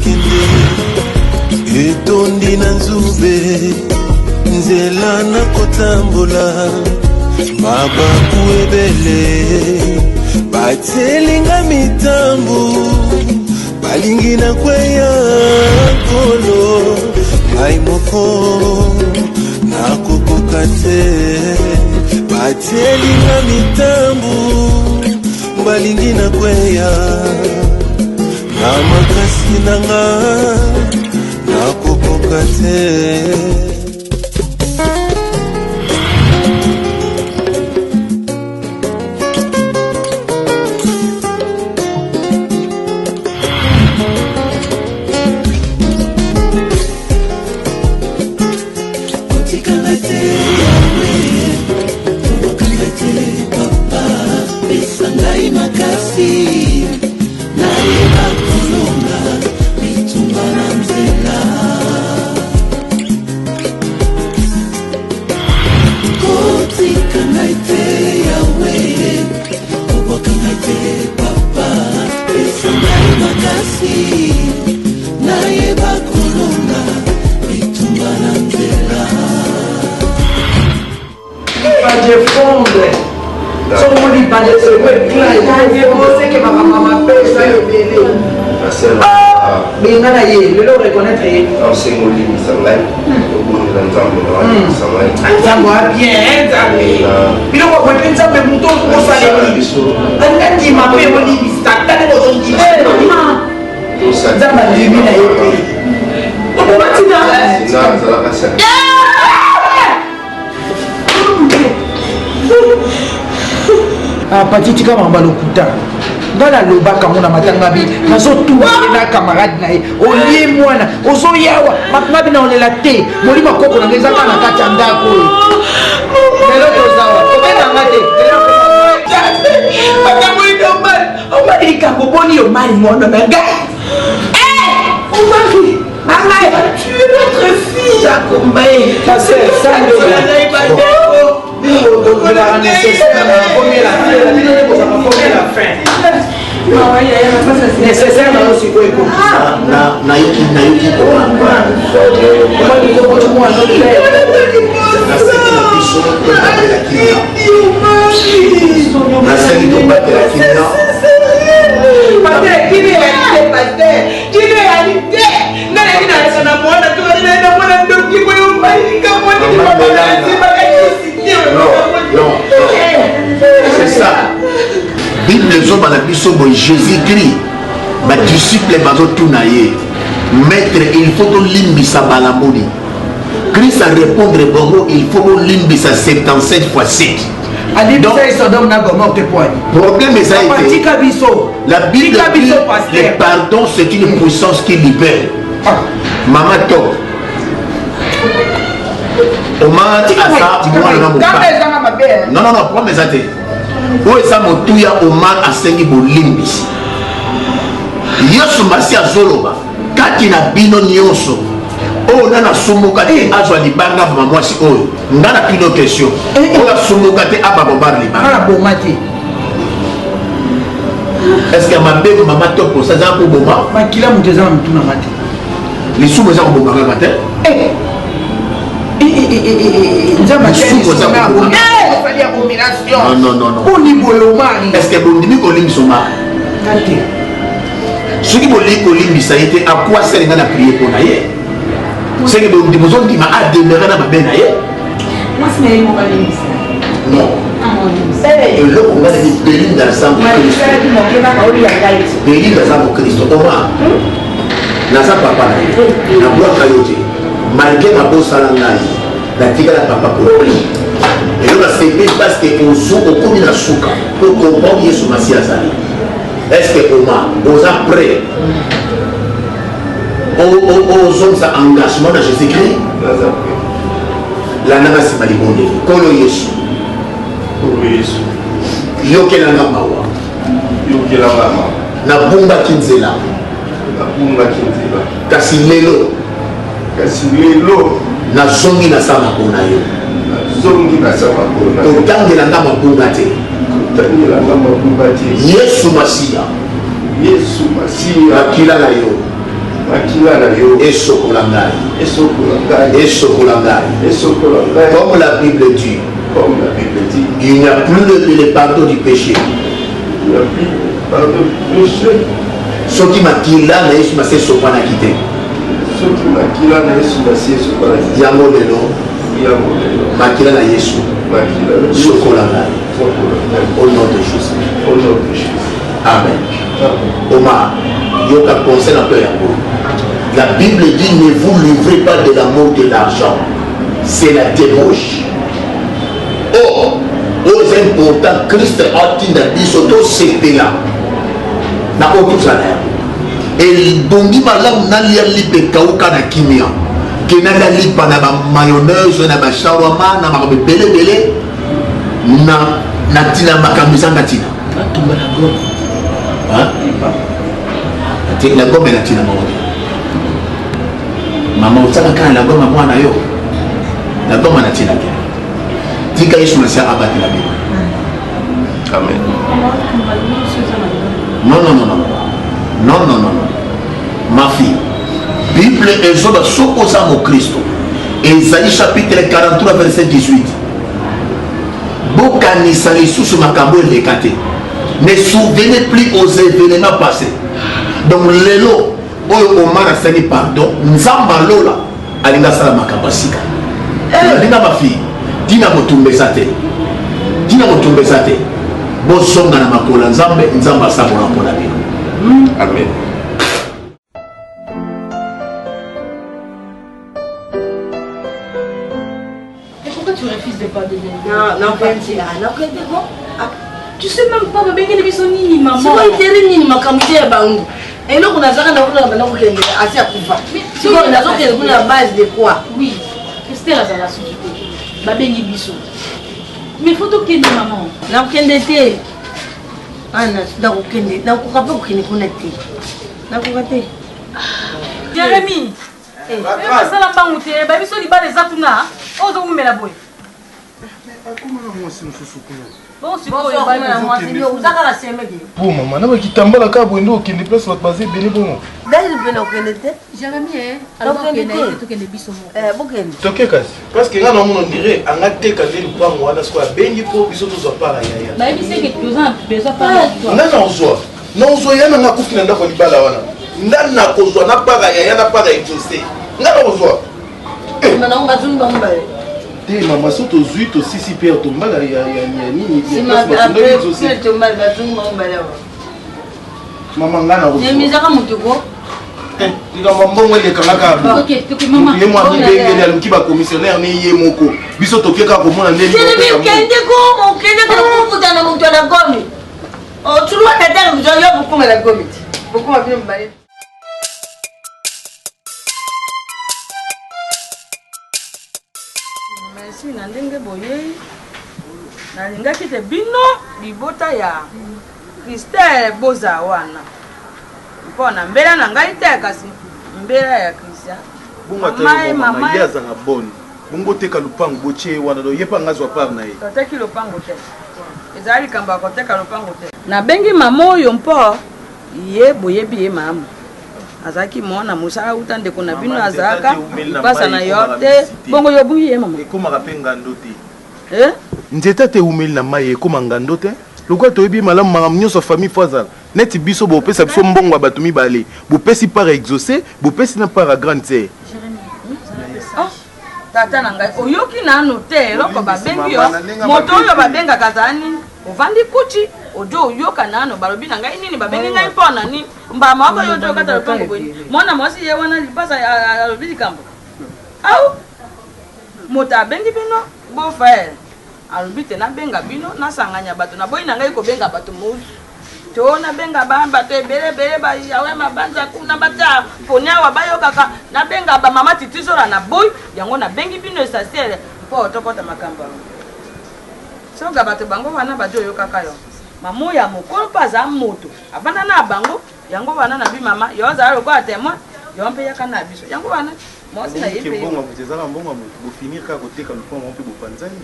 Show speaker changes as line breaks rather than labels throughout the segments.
kende etondi na nzube nzela na kotambola mabaku ebele batelinga mitambu balingi na kweya kolo ngai moko nakokoka te batelinga mitambu balingi na kweya na makasi nanga nakokoka te.
Patiti kama mbalokuta ngala lobaka mona matangabi nazo tuwa na camarade na ye olie mwana ozo yawa matangabi na olela te moli makoko na ngeza kana kati ya ndako lelo tozawa kobena ngate lelo patamoli normal omali kakoboni yo mali mono na ngai omali Maman, tu es notre fille. Jacombaye. Ta sœur, ça la nécessaire, nécessaire na aussi quoi na yuki c'est ça. Bible Jésus-Christ, ma disciple Bazotunaye, maître, il faut que limbisa balamoni. Christ a répondre bon, il faut que limbisa 77 fois 7. Donc, problème est ça. La Bible dit le pardon c'est une puissance qui libère. Maman top. Omar Asa, non, prends mes athées. Où est ça mon touya Omar Asengi Bolimbis? Yosu Masi Azoloba, Katina Bino Nyonso. Oh, nana Sumukate Azwa Libanga Mamwasi Oyo. Nana Pino question. Oh, la Sumukate Ababobar Libanga. Est-ce que ma bébé maman top pour ça, ça pour Boma? Ma kila muteza mtuna mate. Les sous ça pour Boma matin? Non. Est-ce que vous dites que vous ce qui vous dit que vous avez à quoi sert la prière pour naïe? C'est que vous dites que vous avez demeuré dans ma benne naïe? Moi, c'est mon mari. Non. Et le combat est béni dans le sang de Christ. Béni dans le sang de Christ. Comment? Dans sa papa, la boîte cailloté. Malgré ma bosse à l'anglais, la tigre à papa pour lui. Et là, c'est bien parce qu'on joue au commun à Souka pour comprendre Yesu Massi Azali. Est-ce que Oma, aux après, aux hommes ça engagement dans Jésus-Christ? La nana c'est malibonde. Kolo Yesu. Yokela ngamawa. Yokela ngamawa. Na bumba kinzela. Na bumba kinzela. Kasi lelo. Na zongi na sama kona yo. Zongi na sama kona. Otangela ngama bunga te. Otangela ngama bunga te. Yesu Masia. Yesu Masia. Akila la yo. Et Sokolangai. Comme la Bible dit. Il n'y a plus le pardon du péché. Ce qui m'a dit là, c'est ce qu'on a quitté. Yango lelo. Makila na Yesu. Sokolangai. Au nom de Jésus. Amen. Omar, yoka conseil un peu yango. La Bible dit ne vous livrez pas de l'amour de l'argent. C'est la débauche. Or, aux importants, Christ a dit dans bisoto sepela. Na otu salaire. Et bongi malamu nalia lipe kauka na kimia. Kenala lipa na ba mayonnaise na ba shawarma na ba bele na tina makamisa ngatina. Atumba na gomme. Hein? La gomme na tina maoni. Mama utaka kana la gomme mwana yo. La gomme na tina ke. Tika Yesu na sia abati la Bible. Amen. Non. Ma fille, Bible Exode s'opposant au Christ. Ésaïe chapitre 43 verset 18. Bokanisa lisusu makambo elekate. Ne souvenez plus aux événements passés. Donc lelo oyo Omar asani pardon nzamba lola alinga sala makambo sika. Alinga ma fille, dina motumbesa te. Bosonga na makola nzamba sabola mpona bino. Amen.
Et pourquoi tu refuses de pardonner?
Non,
tu sais même pas, les bisoni, maman.
C'est quoi intérêt ni makamite ya bangu? Et là on a zaka na ko kende assez akufa. Si on a zaka na base de quoi?
Oui. Esther azala soukite. Babengi biso. Mais faut to kende maman.
Na kende te. Ana da ko kende, na ko kape ko kende kuna te. Na ko kate.
Jérémy. Eh, ça bangu te, ba biso li ba les atuna. O zo mumela boy.
Comment moi c'est mususu kuna?
Bon, c'est quoi moi c'est yo uzaka la semeki.
Bon maman, na ba kitambala ka bondo kende place wat basé bene bon.
D'ailleurs beno kende te.
Jérémy alors kende to kende biso mo.
Bokende.
Toke kasi. Parce que ngana mon dirait anga te kaze lu pa mwana so bengi po biso to zo para yaya.
Ba bise que tu as besoin pas toi.
Ngana ozo. Non ozo yana nga kufina ndako libala wana. Ndana kozwa na para yaya na para exaucer. Ngana ozo.
Mana on bazungu bamba.
Te mama soto zui to sisi père to mbala ya nini
ya après c'est to mbala bazungu bamba.
Mama ngana ozo.
Nemizaka mutuko.
Ika mbongo le kanga
OK, maman.
Ye moi bengeli aluki ba commissionnaire ni ye moko. Biso to keka ko mona ndeli.
Jérémy kende ko kufuta na mtu na gomi. Oh tu dois t'aider vous avez beaucoup la gomi. Beaucoup m'a bien mbale.
Merci na ndenge boye. Na lingaki te bino libota ya Christelle boza wana. Mpona mbela na ngai te kasi mbela ya Christian.
Bunga te mama yaza na bonne. Bungo te ka lupango boche wana do yepa ngazwa par na ye.
Toteki lupango te. Ezali kamba ko te ka lupango te. Na bengi mama oyo mpo ye boyebi ye mama. Azaki mona musala utande kuna bino azaka pasa na yote bongo yobuyi ye mama.
Ekoma kapenga ndote. Nzeta te umeli na maye ekoma ngando te. Lokwa toyebi malamu malamu nyonso famille Fazal. Neti biso bo pesa biso mbongo bato mibale. Bo pesi par exaucer, bo pesi na par grande sœur.
Tata na ngai oyoki na note loko babengi yo. Moto oyo babenga kazani. Ovandi kuchi ojo oyoka nano balobi na ngai nini babengi ngai pona ni mbama wako yoto kata lupango bweni. Mwana mwasi ye wana lipasa alobi kambo. Au mota bengi bino bo frère. Alobi te na benga bino na sanganya bato na boyi na ngai ko benga bato muzi. To na benga ba bato ebele ba yawe mabanza kuna bata ponya wa bayo kaka na benga ba mama titizora na boy yango na bengi bino essentiel po tokota makamba. So ga bato bango wana bajo yo kaka yo. Mamu ya mokolo paza moto. Abana na bango yango wana na bi mama yo za ro kwa témoin yo mpe yaka na biso. Yango wana moi si na yepe.
Bongo mutezala mbongo bo finir ka koteka lupango mpe bo panzani.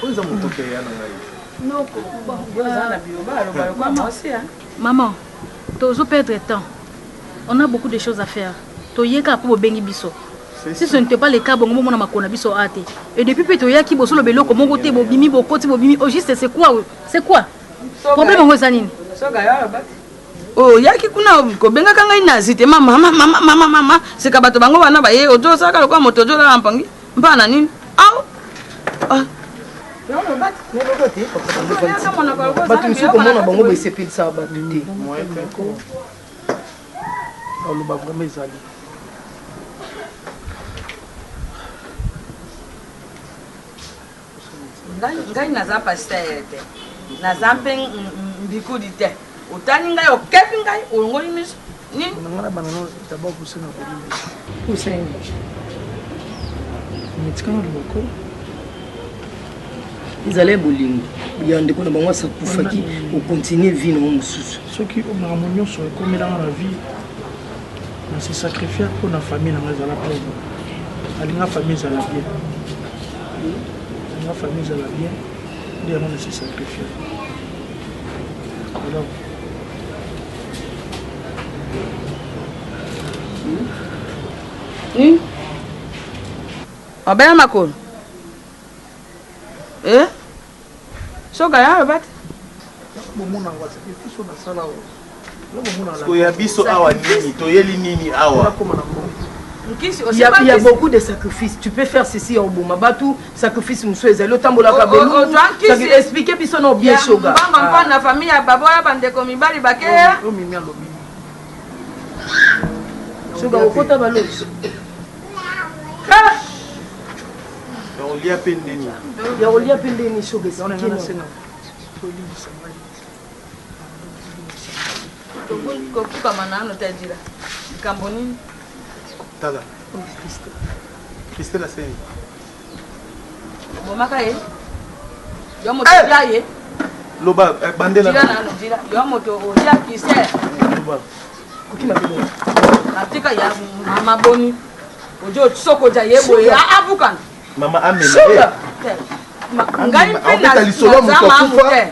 Oza motoke yana ngai.
Non,
Maman, tu vas perdre temps. On a beaucoup de choses à faire. Toyeka pour bengi biso. Si ce n'était pas le cas, bon, on a makona biso ate. Et depuis que toyaki boso le belo comme côté bobimi bokoti bobimi au juste c'est quoi? C'est quoi? Problème ngo zanini?
Oh, yaki kuna ko benga kanga ina zite mama c'est ka bato bango bana ba ye ojo saka lokwa moto ojo la mpangi. Mpana nini? Au. Ah.
Bato misuko mona bango ba sepeli sa bato te.
Alo ba vraiment ezali.
Ngai naza pasteur te. Naza mpe mbikudi te. Utani ngai okepi ngai olongoli miso. Ni
Ngana banana d'abord pousser na bolingo.
Pousser.
Nitikana loboko.
Izale bolingo. Yande ko na bango sa kufaki o continuer vie na mususu.
Soki o na monyo so ko melanga na vie. Na se sacrifier pour na famille na ngazala pauvre. Alinga famille za la bien. La famille za la bien. Dia na se sacrifier. Alors
Obaya makolo. Soka ya bat.
bomona ngwa sacrifice na sala o.
Ko ya biso awa nini toyeli nini awa.
Il y a beaucoup de sacrifices. Tu peux faire ceci au Bouma Batou, sacrifice monsieur Ezelo Tambola Kabelo. Expliquez biso no bien shoga.
Mama na famille ya baboya bande ko mibali bakea.
O mimi alobi.
Shoga okota baloso.
On lia pendeni.
Ya olia pendeni shoga
On est
sikino.
senga.
Kokuka manano tajira. Kamboni.
Tala. Christelle a seni.
Bomaka ye. Yo moto ya ye.
Loba bandela.
Jira na no jira. Yo moto o ya kise.
Loba.
Kokima bino.
Atika ya mama boni. Ojo soko ja yebo ya abukan.
Mama amena.
Shoga.
Ngai pe na
lisolo moto kufa.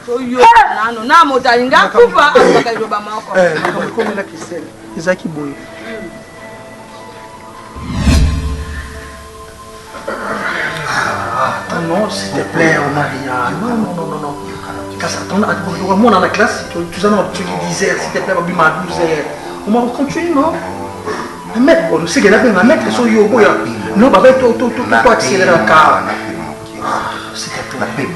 So yo nano na moto inga kufa abaka yoba mako.
Comme la Christelle. Ezaki boye. Non, s'il te plaît, on n'a rien. Non. On a la classe, tu as tu disais, s'il te plaît, on va continuer, non? Un mètre, on sait qu'il y a un mètre sur Yobo. Non, bah, toi, accélérer le car. S'il te plaît.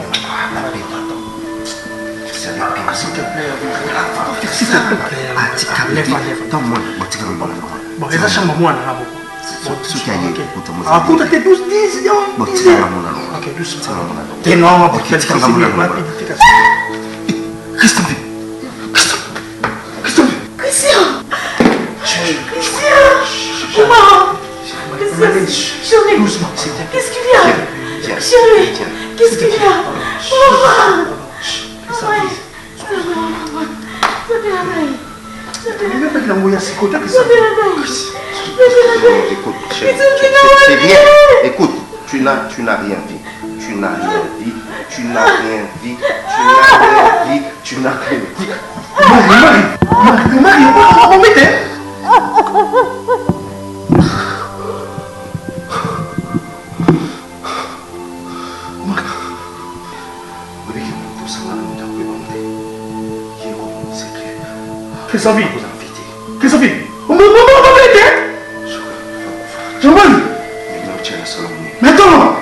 S'il te plaît. Bon, les achats, moi, ah, puta, t'es 12, 10, ok, 12. T'es non, Christian. Comment? Chérie, doucement. Qu'est-ce qu'il y a? Chérie, qu'est-ce qu'il y a?
Écoute, chérie, c'est rien. Écoute, tu n'as rien dit. Tu n'as rien dit. Tu n'as rien dit. Tu n'as rien dit.
Marie, on va mettre. Christophe, on va m'aider. Jean-Paul. Mais attends.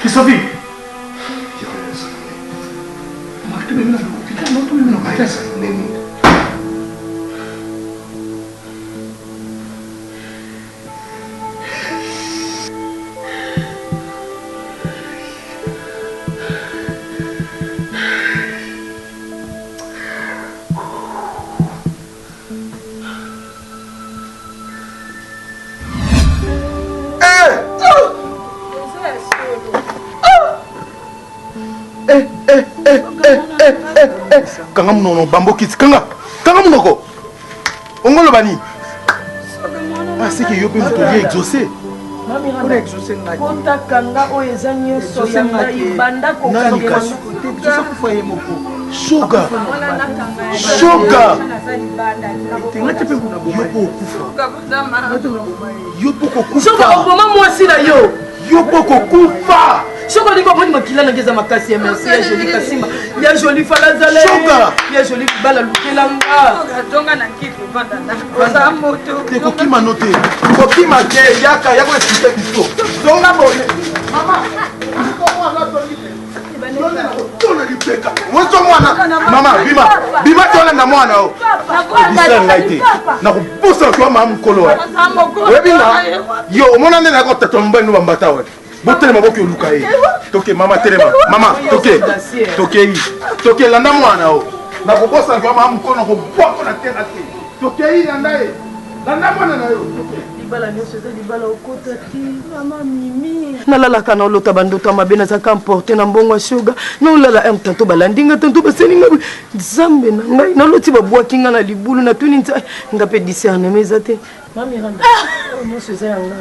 Christophe.
Kanga munono bambo kiti kanga munoko ongolo bani ah c'est que yo pe moto lié exaucé
Mamiranda kotakanga oyo eza nyonso ya ngai banda kokangela
Sugar.
oboma mwasi na yo
Yopokokufa.
soko liko moni makila na ngeza makasi ya merci ya joli kasima ya joli falazale ya joli bala lukelanga
tonga na kitu badana oza moto
Tekokima note. Kokima ke yaka yako expliquer biso. Zonga bone. Mama. Mama, bima tona na mwana o. Bisa ngaite. Na kupusa kwa mama mkolo wa. Webina. Yo, mona nene ko tato mbani no bambata wa. Botele maboko luka ye. Toke mama telema. Mama, toke. Toke yi. Toke landa mwana o. Na kupusa kwa mama mkolo ko boko na tena te. Toke yi landa ye. Landa mwana na yo. Toke.
libala nyonso eza libala okota te mama mimi nalalaka na olota bandoto mabe nazaka mporte na mbongo ya sugar naolala m tanto balandinga tanto baselinga nzambe na ngai naloti babwaki nga na libulu natuni nti nga mpe discerneme eza te mamiranda nyonso eza yanga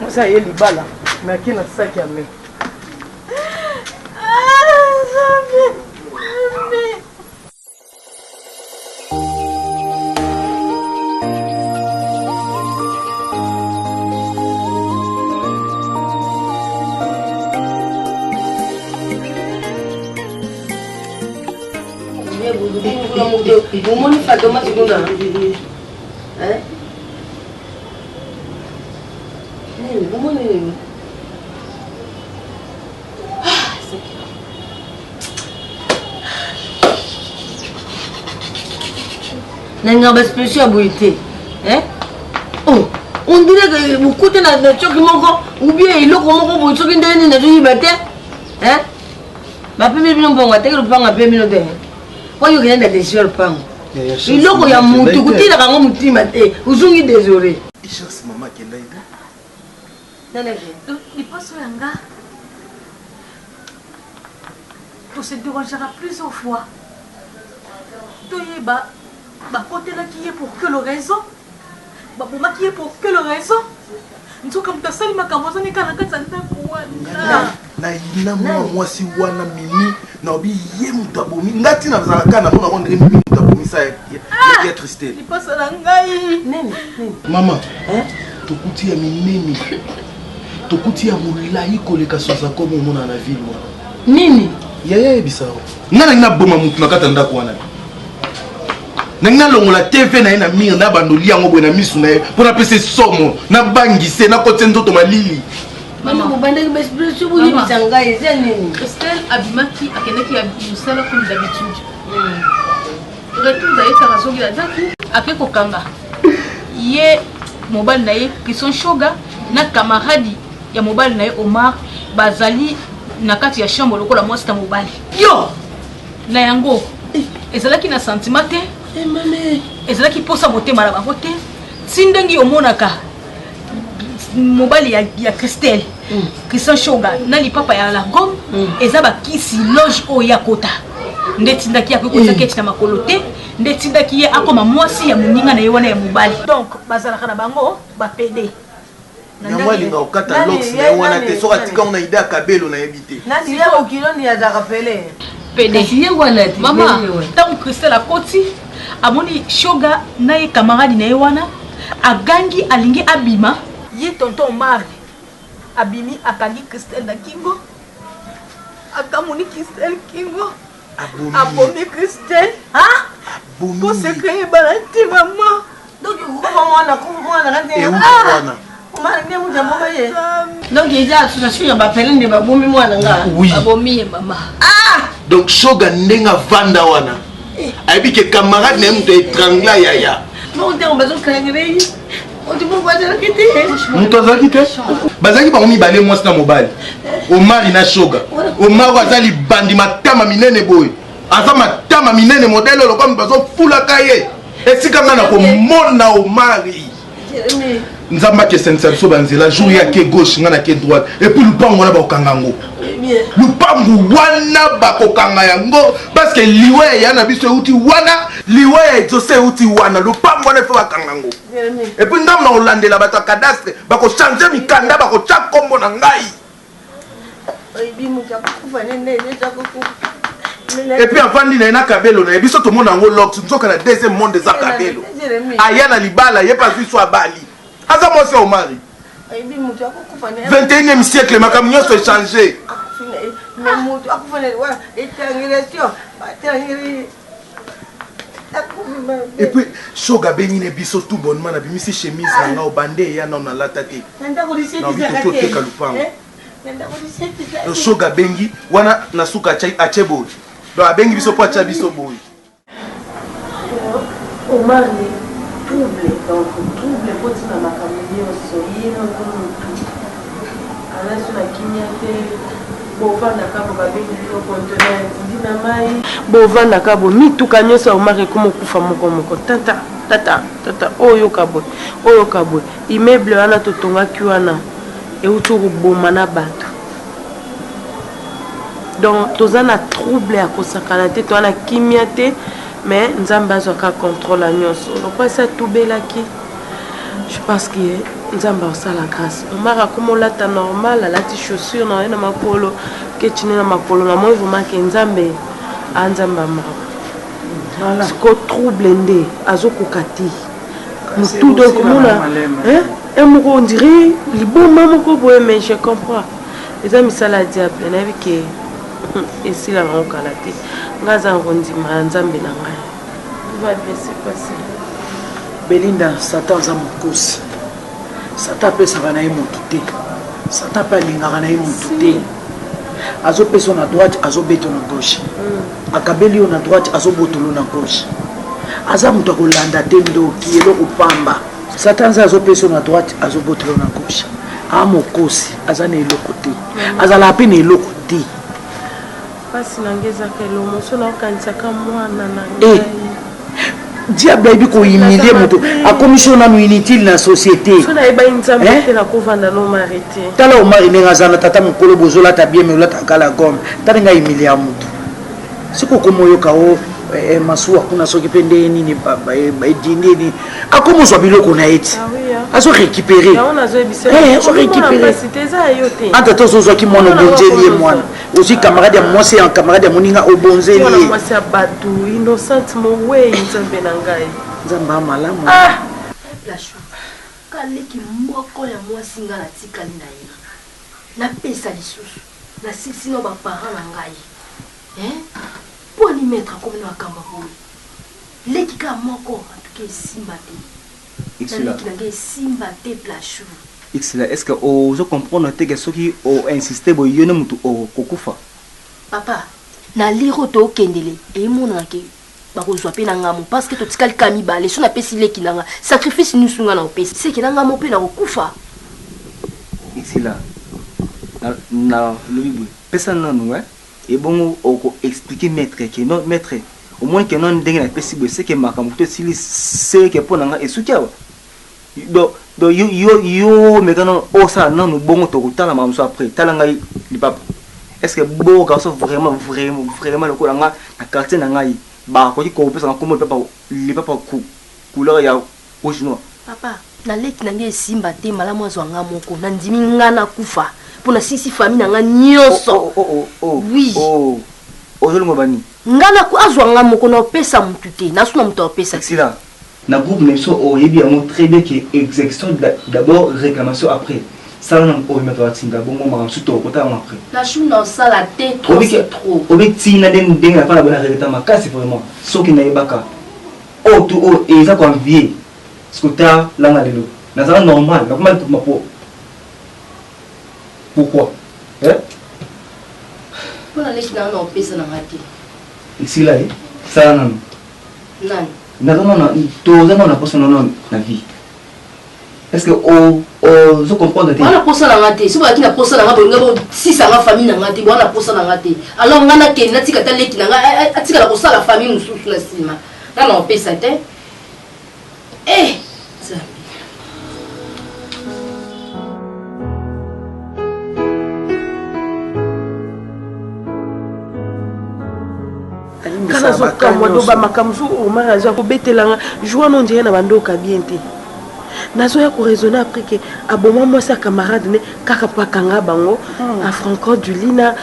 mosa ye libala maki na saki ya me
Umoni Fatoma segunda. Eh? Umoni. Nanga spécial boité. Hein? Oh, on dirait que vous coûtez dans le choc moko ou bien il loko moko bo choc ndeni na juni bate. Hein? Ba pe mi bon wa te ko panga pe mi no te. Oyo kenda desio pango. Iloko ya mutu kutila kango mutima te. Uzungi désolé.
Chance maman kenda ida.
Nana
ke. Il passe yanga. Tout se dérangera plusieurs fois. Toyeba ba côté là qui est pour que le raison. Ba boma qui est pour que le raison. Nzoka mtasali makambo zani kana katanda kuwana.
Na ina mwasi wana mimi na obi ye mutabomi ngati na zalaka na mona ondre mimi mutabomi sa ya tristesse.
Il passe la ngai.
Nene.
Mama, tokuti ya minemi. Tokuti ya mulai koleka soza komo mona na ville moi.
Nini?
Yaya bisao. Ngana ngina boma mutu na kata ndako wana. Nanga longola TV na ina mire na bandoli yango bwe na misu na pona pese somo na bangise na kote ndoto malili.
Mama mubandaki besprécio bu yibisanga eza nini?
Estelle abimaki akeneki ya musala comme d'habitude. Retour d'ailleurs ça rasogi la zaki akeko kanga. Ye mobile na ye Christian Shoga na camarade ya mobile na ye Omar bazali na kati ya chambre lokola mwasi ta mobile. Yo na yango ezalaki na sentiment te.
Mame
ezalaki posa motema na bango te tindengi omonaka mobali ya Christelle Christian Shoga na lipapa ya la gomme eza bakisi loge oyo ya kota nde tindaki ya kokoza keti na makolo te nde tindaki ye akoma mwasi ya moninga na ye wana ya mobali donc bazalaka na bango bapede
yango alinga okata lox na ye wana te soki atika ngo na ide ya kabelo na yebi te
nani ye okiloni ya zakapele
pede mama ntango Christelle akoti amoni Shoga na ye camarade na ye wana agangi alingi abima ye tonton Omar abimi akangi Christelle na kingo akamoni Christelle kingo abomi Christelle po secret ye balanti maman
donc mwana donc eza association ya bapelin de babomi mwana nga
abomi ye mama
donc Shoga ndenga vanda wana ayebi ke camarade na ye moto étrangla yaya
montero bazokangere
moto azalaki te bazalaki bango mibale mwasi na mobali Omar na Shoga Omar aza libandi matama minene boye aza matama minene modele olokomi bazofulaka ye esika nga na komona Omar nzamba ke sensa biso banzela jour ya ke gauche ngana ke droite et puis lupango wana bakokanga yango lupango wana bakokanga yango parce que liwe ya na biso euti wana liwe ya exaucé euti wana lupango wana faut bakanga yango et puis ndamna olandela bato ya cadastre bakochange mikanda bakotia kombo na ngai et puis avandi na ena kabelo na biso to mona ngo lox nzoka na deuxième monde za kabelo aya na libala ye pas biso abali aza moi c'est Omari 21e siècle makambo nyonso échangé et puis shoga bengi ne biso tout bonnement na bimisi chemise na nga obande ya na lata te na bito te kalupango shoga bengi wana na suka achebo donc abengi biso po acha biso boy
Omari trouble donc trouble poti na makambo nyonso yino mutu alaso na kimia te bovandaka bo babengi bino conteneur ndina mai bovandaka bo mituka nyonso ya Omari ekoma okufa moko tata oyo kaboy immeuble wana totongaki wana euti koboma na bato donc toza na trouble ya kosakana te toza na kimia te mais nzambe azwaka contrôle ya nyonso lokwasi atubelaki je pense que nzambe osala grâce Omar akoma olata normal alati chaussure na ye na makolo ketine na makolo na moi vraiment ke nzambe amaka siko trouble nde azokoka te mutu donc mona moko on dirait liboma moko boye mais je comprends eza misala ya diable nayebi ke esila nango kala te nga aza ngondima ya nzambe na ngai va bien se passer
Belinda Satan aza mokosi Satan apesaka na ye motu te Satan mpe alingaka na ye motu te azopesa na droite azobeto na gauche akabeli yo na droite azobotolo na gauche aza moto akolanda te ndoki eloko pamba Satan aza azopesa na droite azobotolo na gauche amokosi aza na eloko te azala mpe na eloko te
pasi nange ezaka elomo so naokanisaka mwana na ngai
diable ayebi kohumilie moto akomisi yo nano inutile na société
so nayebai nzambe te nakovanda na Omari te
tala Omari ndenge aza na tata mokolo bozolata bien me olata kala gome tala ngai humilie ya moto siko komoyoka o masuwa kuna soki mpe nde nini baedini nini akomozwa biloko na ye ti azorécupéré anta tozozwaki mwana obonzeli ye mwana ozwi camarade ya mwasi ya camarade ya moninga obonzeli ye nzambe amalamu
kaleki moko ya mwasi nga natikali na ye napesa lisusu nasisino baparent na ngai po ni mettre comme na kamba boye leki ka moko atuke simba te leki na ngai simba te plachou
est-ce que ozo comprendre te que soki o insister bo yone mutu o kokufa
papa na liro to kendele e mona ke bakozwa pe na ngamo parce que totikali kami bale so na pesi leki na nga sacrifice nous sunga na opesi c'est que na ngamo pe na kokufa
ixila na lobibu pesa nanu et bon on expliquer maître que non maître au moins que non ndenge na pesi bo c'est que makambo to sili c'est que pour nga esukia do yo mekano o ça non nous bon to kutala mamso après talanga li papa est-ce que bo garçon vraiment le ko nga na quartier na ngai ba ko ko pesa ko papa li papa couleur ya rouge noir
papa na leki na ngai simba te malamu azwanga moko na ndimi ngana kufa pona sisi famille na nga nyonso oui
ozolongo bani
ngana ku azwanga moko na opesa mutu te nasuna mutu opesa
sila na groupe neso oyebi yango très bien que exécution d'abord réclamation après ça on o mettre à tinga bongo ma suto kota après
la chuna sala te trop c'est trop
obeti na den den na pas la bonne réalité ma casse vraiment so ki na yebaka o tu o eza ko envier skota la na lelo na ça normal na comment ma po pourquoi
pour la leki na on pesa na ngati
ici là ça non non toza na posa non na vie est-ce que je comprends de
on a posa na ngati si ba ki na posa na ngati ngabo si ça nga famille na ngati on a posa na ngati alors ngana ke na tika ta leki na nga atika la posa la famille mususu na sima na on pesa te
nazokamwa doba makamzo omar aza kobetelanga joie non dirait na bandoka bien te nazoya koraisonner après que aboma mwasi ya camarade ne kaka pakanga bango a franco dulina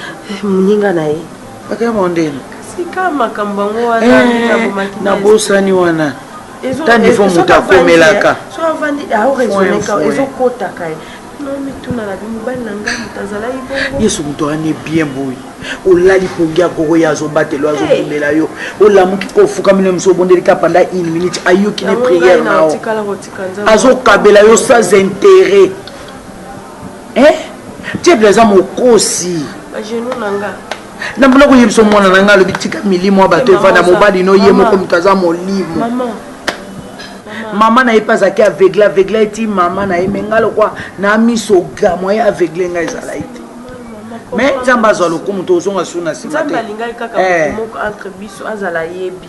moninga na ye
bakaya ndeni
sika makambo yango
na bosani wana tandi fo moto akomelaka
so avandi aoraisonneka ezokotaka ye mituna na bimobali na ngai moto azalaki bongo
yesu moto ane bien boyi olali pongi akoko ye azobatelo azobimela yo olamuki kofukamile moso obondeli ka pendant 1 minute ayoki ne prière nao azokabela yo sans intérêt tie plaisa mokosi
bagenou na nga
na mpona koyebisa omwana na ngai alobi tika milimo ya bato evanda mobali no ye moko moto aza molimo mama na ye mpe azalaki aveugle eti mama na ye me ngai lokwa na miso gamo ye aveugle ngai ezala ete me nzambe azwa lokumu to ozonga su na nsima te
alingai kaka moko entre biso azala yebi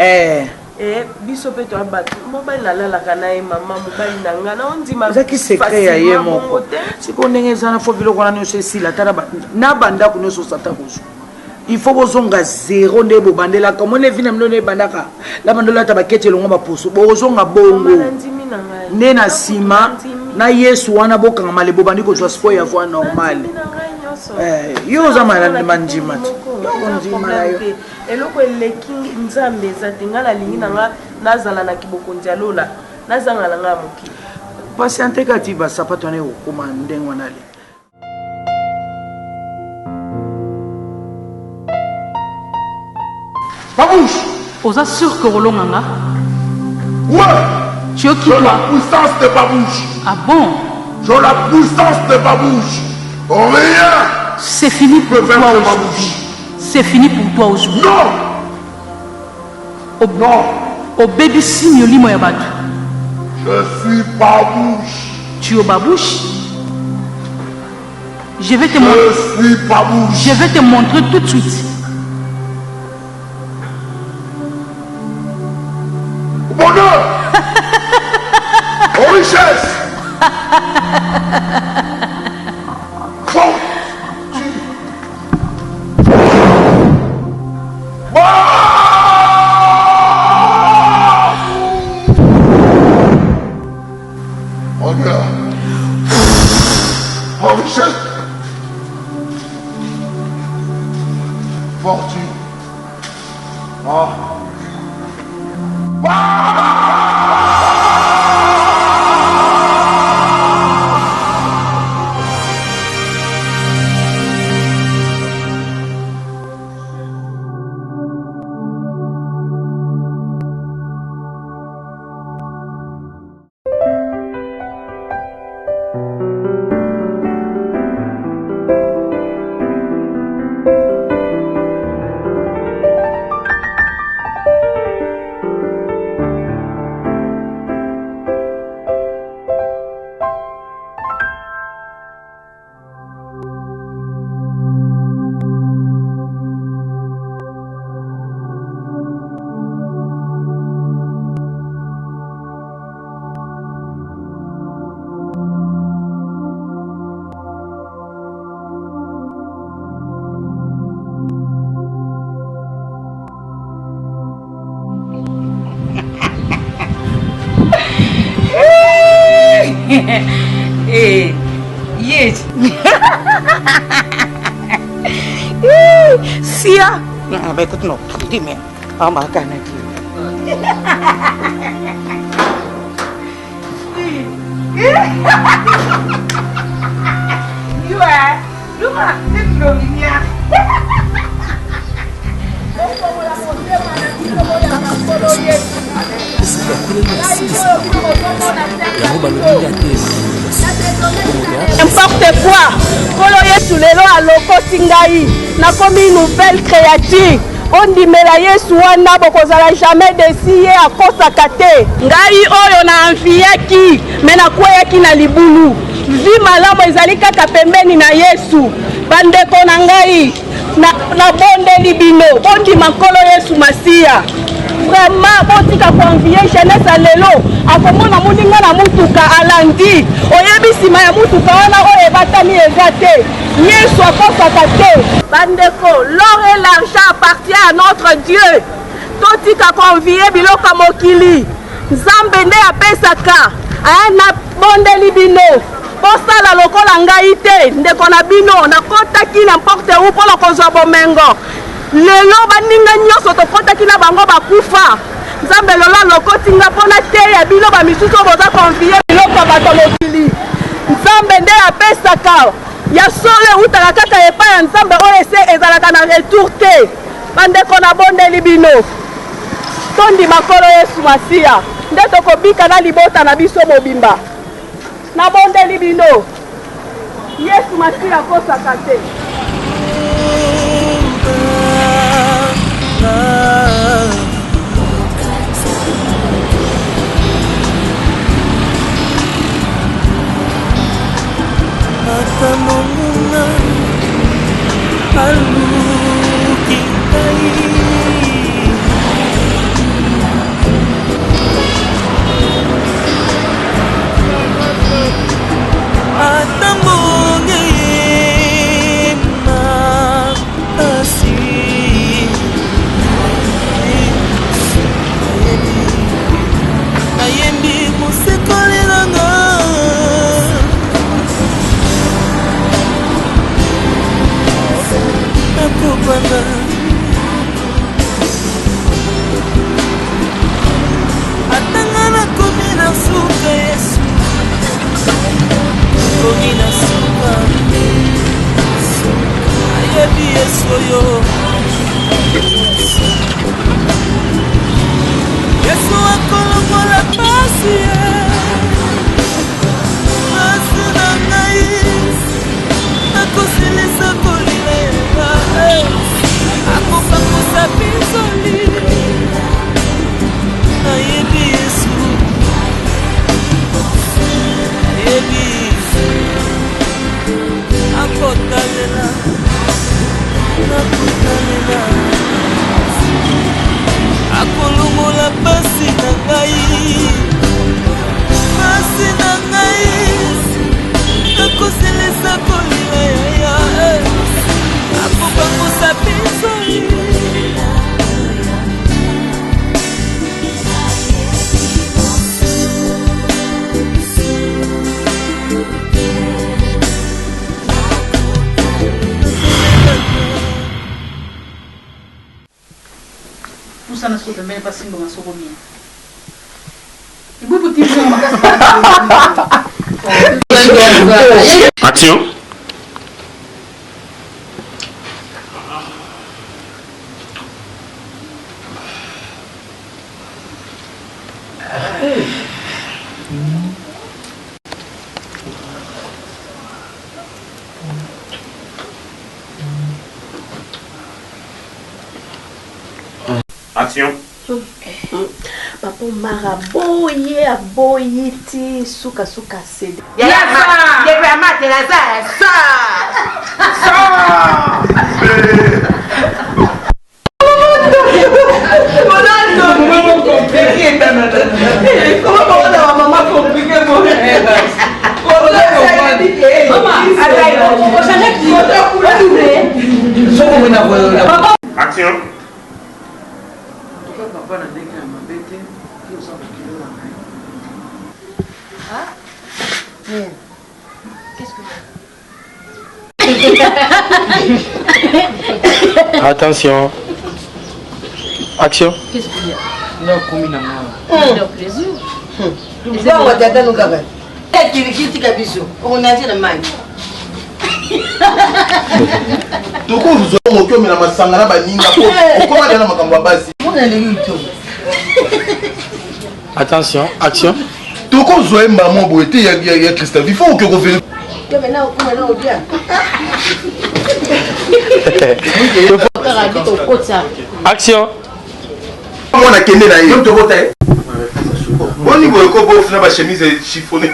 biso mpe toya bato mobali nalalaka na ye mama mobali na ngai na ondima
ezaki sekret ya ye moko sikoyo ndenge eza na fo biloko wana nyonso esila ata na bandako nyonso osata kozwa il faut bozonga zéro nde bobandelaka mona evina mino nde ebandaka la bandolo ata baketi elongo baposo bozonga bongo nde na nsima na yesu wana bokangama le bobandi kozwa sport ya voi normale yo oza mandima te ondima na yo
eloko eleki nzambe eza te ngai nalingi na nga nazala na kibokonzi ya lola nazanga na ngai mokili
patiente kati basapato wana ekokoma ndenge wana le
Babouche. Osa sûr que Rolonganga.
Ouais.
Tu es qui
toi?
J'ai
la puissance de Babouche.
Ah bon?
J'ai la puissance de Babouche. Rien.
C'est fini pour toi aujourd'hui. C'est fini pour toi aujourd'hui.
Non. Non.
Au baby signe limo ya batu.
Je suis Babouche.
Tu es Babouche? Je vais te montrer.
Je suis Babouche.
Je vais te montrer tout de suite.
Bonheur. Aux richesses. Honneur. Aux richesses. Fortune.
Yes. Sia.
Nah, baik tu nak tim ya. Makan lagi.
Lu mah tidurnya.
N'importe quoi, Kolo Yesu lelo alokoti ngai nakomi nouvelle créature. On dit mais la Yesu wana bokozala jamais desi ye akosaka te. Ngai oyo na anfiaki mais nakweyaki na libulu. Vi malamu ezali kaka pembeni na Yesu. Bandeko na ngai na bondeli bino bondi makolo Yesu Masia. Vraiment botika convier jeunesse à lelo akomona muninga na mutuka alandi oyebi sima ya mutuka wana oyo batami ezate Yesu akosaka te. Bandeko, l'or et l'argent appartient à notre Dieu. totika konvie biloko ya mokili nzambe nde apesaka nabondeli bino posala lokola ngai te ndeko na bino nakotaki n'importe où mpona kozwa bomengo lelo baninga nyonso tokotaki na bango bakufa nzambe lelo alokotinga mpona teya bino bamisusu oyo boza konvie biloko ya bato mokili nzambe nde apesaka ya solo eutaka kaka epai ya nzambe oyo ese ezalaka na retour te bandeko nabondeli bino tondima nkolo yesu masiya nde tokobika na libota na biso mobimba nabondeli bino yesu masiya akosaka te
Atamonguna aluki kai Atamonge ma asi Ayembi musekolelanga Nakubana Atangana komina suka Yesu Komina suka Ayebi Yesu yo Yesu akolomola pasi Pasi na ngai Nakosilisa kolila akopakosa bizoli ayebi Yesu ayebi akotalela nakotalela akolongola pasi na ngai nakoselesa kolila yaya akopakosa bizoli
Pusana siko pembeni pasimbo masoko mia. Ibu putimu na makasi.
Action. Action.
Papa Mara boye aboye ti suka sede.
Ya amate la sa.
Action.
Attention. Action.
Qu'est-ce qu'il y a?
Non, comme il a
Il a plaisir.
Bon, on va t'attendre au cabane. Qu'est-ce que tu as vu? On a dit la main.
Toko zo mokyo mena masanga na baninga ko okoma dana makambo basi.
Mona le YouTube.
Attention, action.
Toko zo emba mo boete ya Christophe. Il faut que revenir.
Que maintenant on est au bien.
Action.
On a kende na ye. Toko ta. Boni boye ko bof na ba chemise chiffonnée.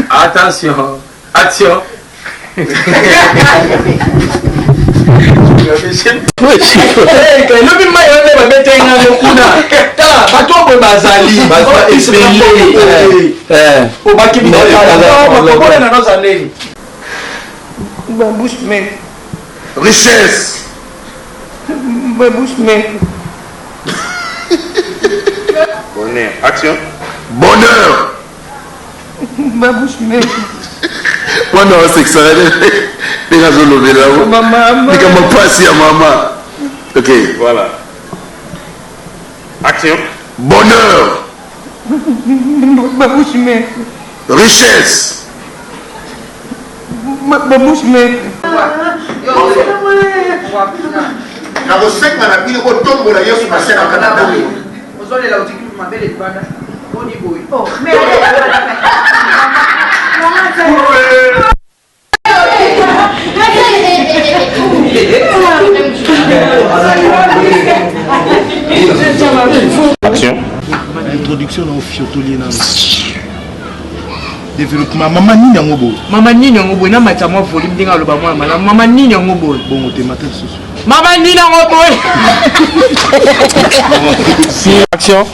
Attention. Action.
Lobi mai wane babetenga mokuna. Tala bato boye bazali.
Bazwa espele.
O baki bakobona na noza ndeni.
Bambouche mais
Richesse.
Bambouche mais
Bonheur. Action.
Bonheur.
Ma bouche mère.
Moi non, c'est que ça. Les gars ont levé là-haut.
Maman.
Les gars m'ont passé à maman. Ok.
Voilà. Action.
Bonheur.
Ma bouche mère.
Richesse.
Ma bouche mère.
Na kosenga na bino kotombola Yesu basé na Canada.
ozolela otiki mabele libanda oni boy
Action.
Introduction au fiotolier na développement maman nini yango boy
mama nini yango boy na matcha mo volume ndinga loba mwa mala mama nini yango boy
bongo te matin susu
mama nini yango boy
Action.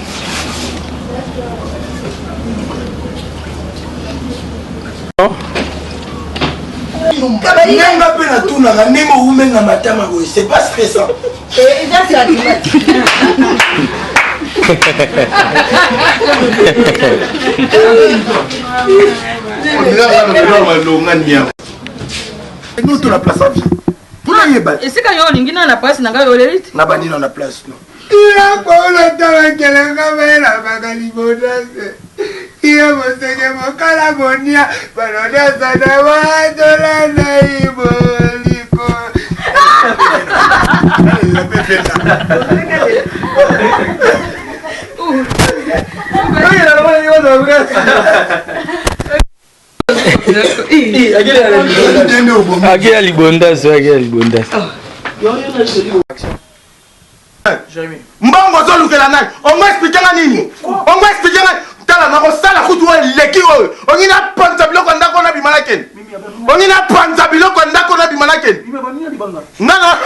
Nenga pe na tuna na ndenge oumenga matama boy c'est pas stressant.
Nous tout la place à vie. Pour la yeba.
Et c'est quand yo lingina na place na ngayo lelite.
Na bandi na place non.
Ila polo tawa kelenga bela bakali bonase. Iya mosenge mokala bonia banoda sana wa dola na iboliko.
Akia libondazo.
mbongo zolukela nani ongo expliquenga nini ongo expliquenga tala na kosala kutu oyo leki oyo ongi na panza biloko ndako na bimana keni ongi na panza biloko ndako na bimana keni nana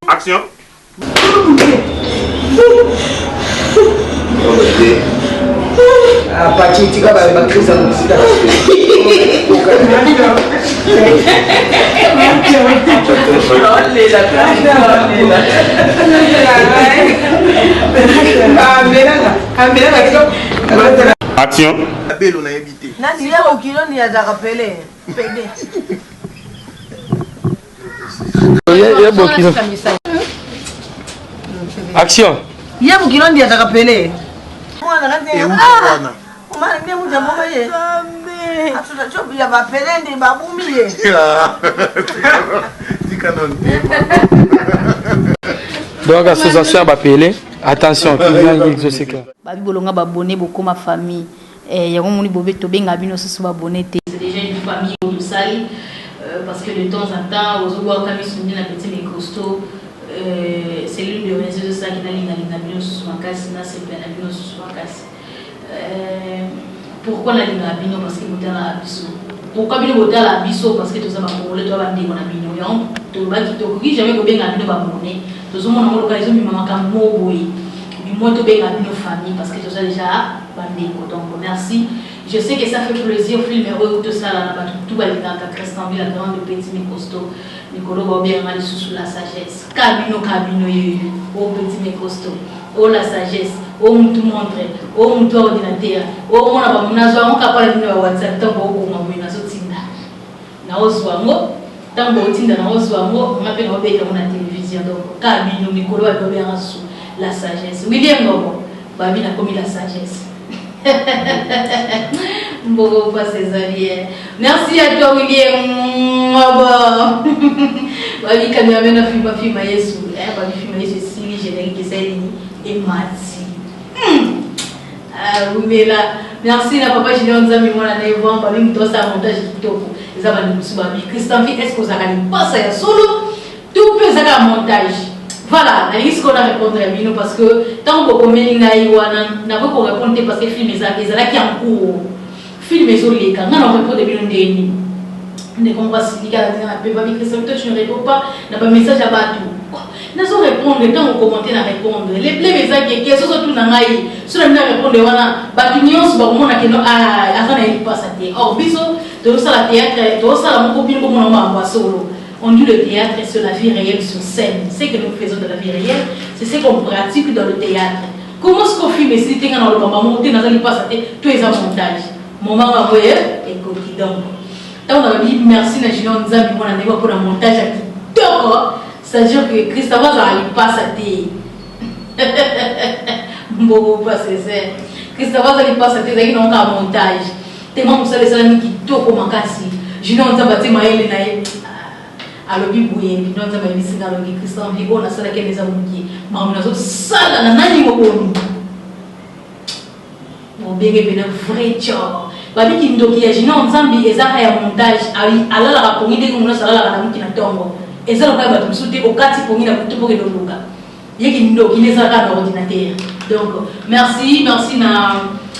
Action.
Pachitika ba krisa musika.
Action.
Belo na ebité.
Nani ya okilo ni ya zakapele. Pede.
Action.
Ya bukilo ndi ya zakapele. Mwana kante.
Mwana.
Mwana ndiye mja mama ye. Sambe. Atuta chobi ya bapele ndi babumi ye.
Tika non.
Donc association bapelé. Attention, tu viens exaucer clair.
Babi bolonga babonné beaucoup ma famille. Yango moni bobe to benga bino susu babonné te. C'est déjà une famille au Sali parce que de temps en temps aux obo kami sundi na petit mais costaud c'est l'une des raisons de ça qui n'a linga bino susu makasi na c'est bien bino susu makasi. Pourquoi na linga bino parce que botala biso. Pourquoi bino botala biso parce que tout ça ba congolais to ba ndeko na bino yon to ba ki to ki jamais ko benga bino babonné. Tozomona ngo lokalizo mi mama kambo boy. Moi to benga bino famille parce que tout ça déjà bandeko. Donc merci. Je sais que ça fait plaisir film héros tout ça là tout va les gars Christian Villa dans le petit mais costaud. Nicolo va bien aller sous la sagesse. Cabino au petit mais costaud. Oh la sagesse. Oh tout montrer. Oh tout ordinateur. Oh mon aba munazo on capable de WhatsApp tant ko ko ngomina so tinda. Na oswango tant ko tinda na oswango on appelle obeka na télévision donc cabino Nicolo va bien sous la sagesse. William Ngobo babi na commis la sagesse. Mbogo pas césarien. Merci à toi William Ngobo. Babi quand même na film Yesu. Babi film Yesu Sili générique c'est et Mati. Ah oui mais là merci na papa Julien Nzambi mwana na Yvon babi mtosa montage kitoko. Ezaba ni kusuba bi Christian Fi est-ce que ça va passer ya solo tout peut ça montage. Voilà, la liste qu'on a répondu à Bino parce que tant que comme il n'a n'a pas pour répondre parce que film est là qui en cours. Film est sur les cas. Non, on répond de Bino Ndeni. Ne comprends pas si les gars disent un peu, va vite, toi tu ne réponds pas, n'a pas message à Batou. N'a pas répondre, tant on commenter à répondre. Les plaies qui sont tout dans l'aïe, sur la répondre, bah tu n'y as pas comment on a avant d'aller passer. Or, biso, de ça la théâtre, de ça la mon copine comme on va solo. On dit le théâtre c'est la vie réelle sur scène. C'est que nous faisons de la vie réelle, c'est ce qu'on pratique dans le théâtre. Comment est-ce qu'on filme si tu es dans le moment monter dans un passer, tous les montages. Mon maman va et quotidien. On a dit merci à Julien Nzambi pour le montage à Kitoko. C'est-à-dire que Christophe va passer. Bon, pas c'est Christophe va passer, c'est un montage. Tellement vous savez, c'est un qui toque comme un cassis. Julien Nzambi m'a dit alors bi bouye bi non zama bi singa longi Christian Vigo na sala kene za mungi mamu nazo sala na nani mo bonu mo bege bena vrai job babi ki ndoki ya jina Nzambi ezaka ya montage ali alala ka pongi de nguna sala la na muki na tongo ezala ka ba tumsuti okati pongi na kutupo ke doluka yeki ndoki nezaka na ordinateur. Donc merci na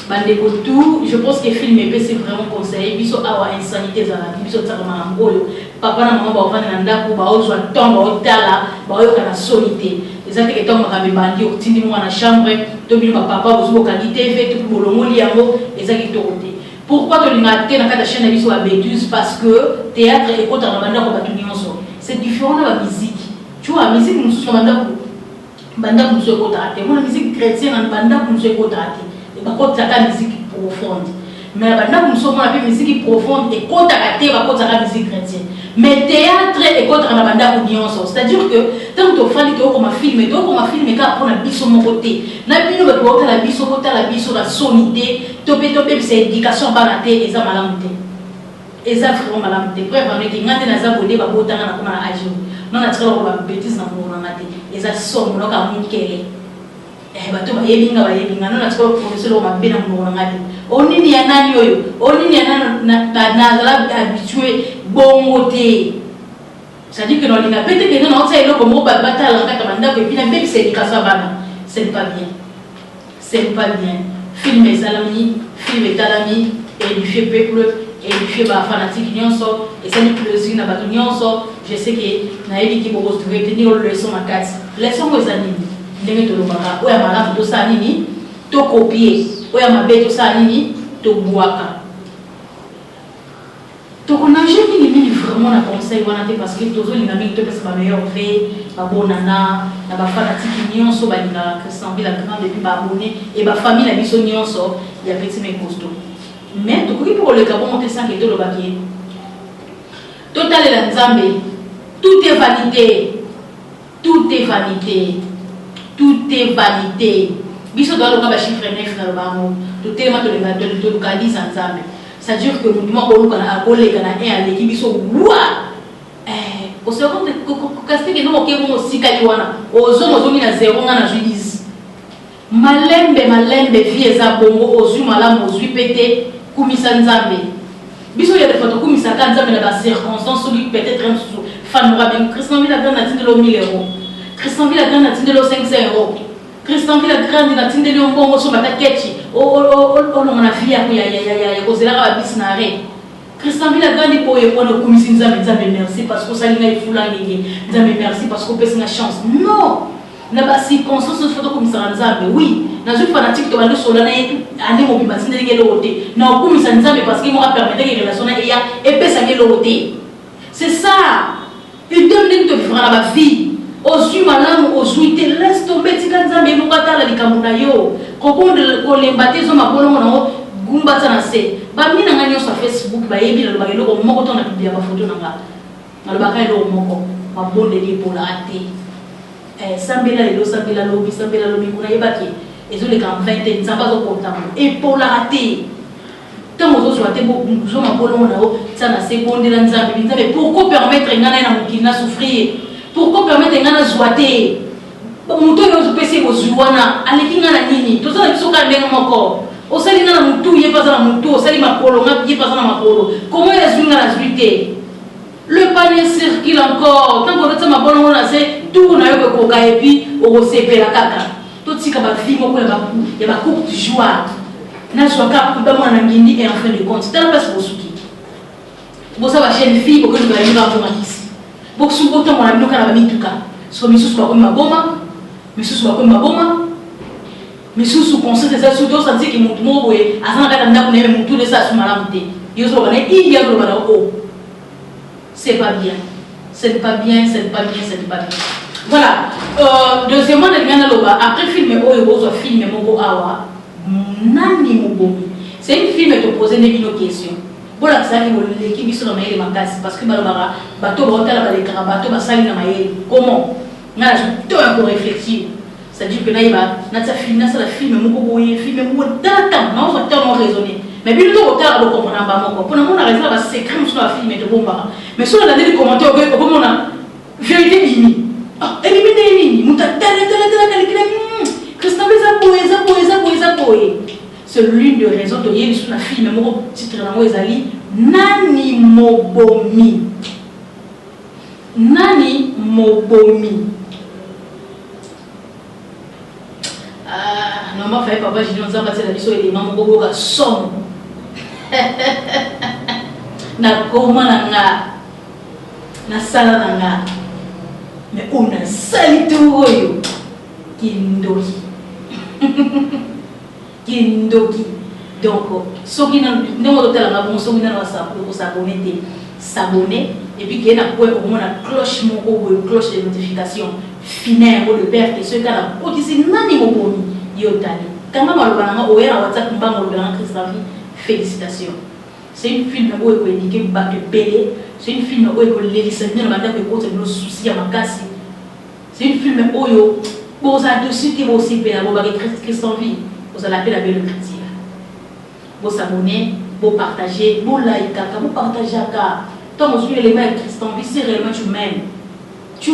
bandeko tout. Je pense que film EP c'est vraiment conseillé biso awa insanité za la biso tsakama ngolo papa na maman ba ofana na ndako ba ozwa tongo otala ba oyoka na solité ezate ke tongo ka bandi otindi mwana chambre to bino ba papa bozo ka TV tout bolongoli yango ezaki tokote. Pourquoi to linga te na kata chaîne biso ba Bétus? Parce que théâtre et kota na banda ko batu nyonso c'est différent na la musique. Tu vois musique nous sommes banda ko so kota te. Mon musique chrétienne na banda ko so kota te. La musique profonde. Mais nous sommes la musique profonde et contre la musique chrétienne. Mais théâtre et contre la bande d'audience. C'est-à-dire que tant que tu fais comme un film, quand on a biso mon côté, na bino ba ko la biso la sonité, topé c'est éducation banaté et ça malamté. Et ça vraiment malamté. Bref, on est qui ngate na za bodé ba botanga na kuma ajo. Non na tsala ko ba bêtise na mo na ngate. Et ça somme no ka munkele. Bato bayebinga non na tsiko professeur o mabena mo ngati onini ya nani oyo onini ya nani na la habitué bongo te. C'est-à-dire que dans les pété que non c'est eloko mo ba batala ngata banda ko bina même c'est dikasa bana c'est pas bien film salami film talami édifier peuple édifier ba fanatique nyonso et ça ni plaisir na bato nyonso. Je sais que na ebi ki boko retenir le leçon makati leçon ko zanini ndenge tolobaka oya malamu tosala nini tokopie oya mabe tosala nini tobwaka tokonage mingi vraiment na conseil wana te parce que tozolinga mingi topesa bameilleur ve babonana na bafanatiki nyonso balingaka Christianville la grande depuis baabonné et bafamille na biso nyonso ya petit mais costaud. Mais tokoki mpo koleka bongo te sanke tolobaki totalela Nzambe. Tout est vanité. Biso doit le chiffre 9 dans le bango. Tout est mal de localiser ensemble. C'est-à-dire que nous devons coller à un avec biso. Au second de casser que nous avons aussi kaliwana. Aux hommes aux na zéro na judice. Malembe vie za bongo aux malam aux pété kumisa Nzambe. Biso ya photo kumisa Nzambe na ba circonstance lui peut-être un sous favorable. Christianville a gagné 10 000 euros. Christianville a gagné 500 euros. Christianville a gagné 10 000 euros sur ma taquette. On a fait ya kozela ba bisnare. Christianville a gagné pour le commission Nzambe merci parce que ça linga ifula ngenge. Nzambe merci parce que pèse na chance. Non. Na ba circonstance photo commissaire Nzambe oui. Na zo fanatique to bando sola na ane mo bimasi ndenge lote. Na commissaire Nzambe parce qu'il m'aura permettre que relation na ya et pèse ngelo lote. C'est ça. Il donne de vivre la vie. Aux humains, aux huités, laisse tomber. Si quand Nzambe mukata la likamuna yo, kokon de kolembate zo mapolo na gumba sana se. Ba mina ngani sur Facebook ba yebi na bagelo ko moko to na bibia ba photo nanga. Na ba kai lo moko ba bonde di pola ate. Sambela lobi kuna yebaki. Ezo le kan 20 nzamba zo konta. Et pola ate. Tant aux autres te zo mapolo na o sana seconde na Nzambe. Pourquoi permettre ngana na mukina souffrir? Pourquoi permettre ngana zoate? Muto yo pese bo zuwana aleki ngana nini? To sana biso ka ndenga moko. O sali ngana mutu ye pas na mutu, o sali mapolo ngapi ye pas na mapolo. Comment ya zunga na zuite? Le panier circule encore. Tant que tu mapolo na se tout na yo ko ka epi o sepela kaka. To tika ba fi moko ya ba coupe de joie. Na soka kuba mwana ngindi et en fin de compte, c'est la place bosuki. Bosa ba jeune fille pour que nous ayons dans mon ici. Boksu boto mwana bino kana ba mituka. so misusu bakomi maboma misusu bakomi maboma misusu conscience eza su tosanti ki mutu moko boye aza na kati ya ndako na ye mutu de sa su malamu te yo so lokana ili ya koloba na o c'est pas bien c'est pas bien c'est pas bien c'est pas bien voilà deuxièmement nalinga naloba après film oyo bozwa film moko awa nani mobomi c'est une film topose nde bino question bolakisaki boleki biso na mayele makasi parce que balobaka bato baotala balekaka bato basali na mayele comment nga na to ya koréfléchir c'est-à-dire que naïba natia film nasala film moko boye film moko data na ozo tellement raisonner mais bino to otala bo comprendre ba moko pona mona raison ba secret muso na film to bomba mais sur la dernière commentaire ko mona vérité bimi ah eliminer nini mutatala kalikila Christian beza boye c'est l'une des raisons de yé sur la film moko titre na mo ezali nani mobomi non ma fait papa j'ai dit on s'en la biso et maman bobo ka som na koma na sala nanga mais on a sali tout oyo kindoki donc soki na ndemo totala na bon soki na s'abonner et puis qu'il y a au moins la cloche mon cloche de notification finale le père et ce cas là aussi nani mobomi yotani kama malobana o ya WhatsApp mbango le grand Christian félicitations c'est une film où il indiqué ba de belé c'est une film où il lelisa bien na ndako ko te no souci ya makasi c'est une film où yo boza dessus qui aussi pena bo ba Christian vie vous allez appeler la belle critique vous s'abonner vous partager vous liker vous partager car tant que l'élément de Christian vie si réellement tu m'aimes si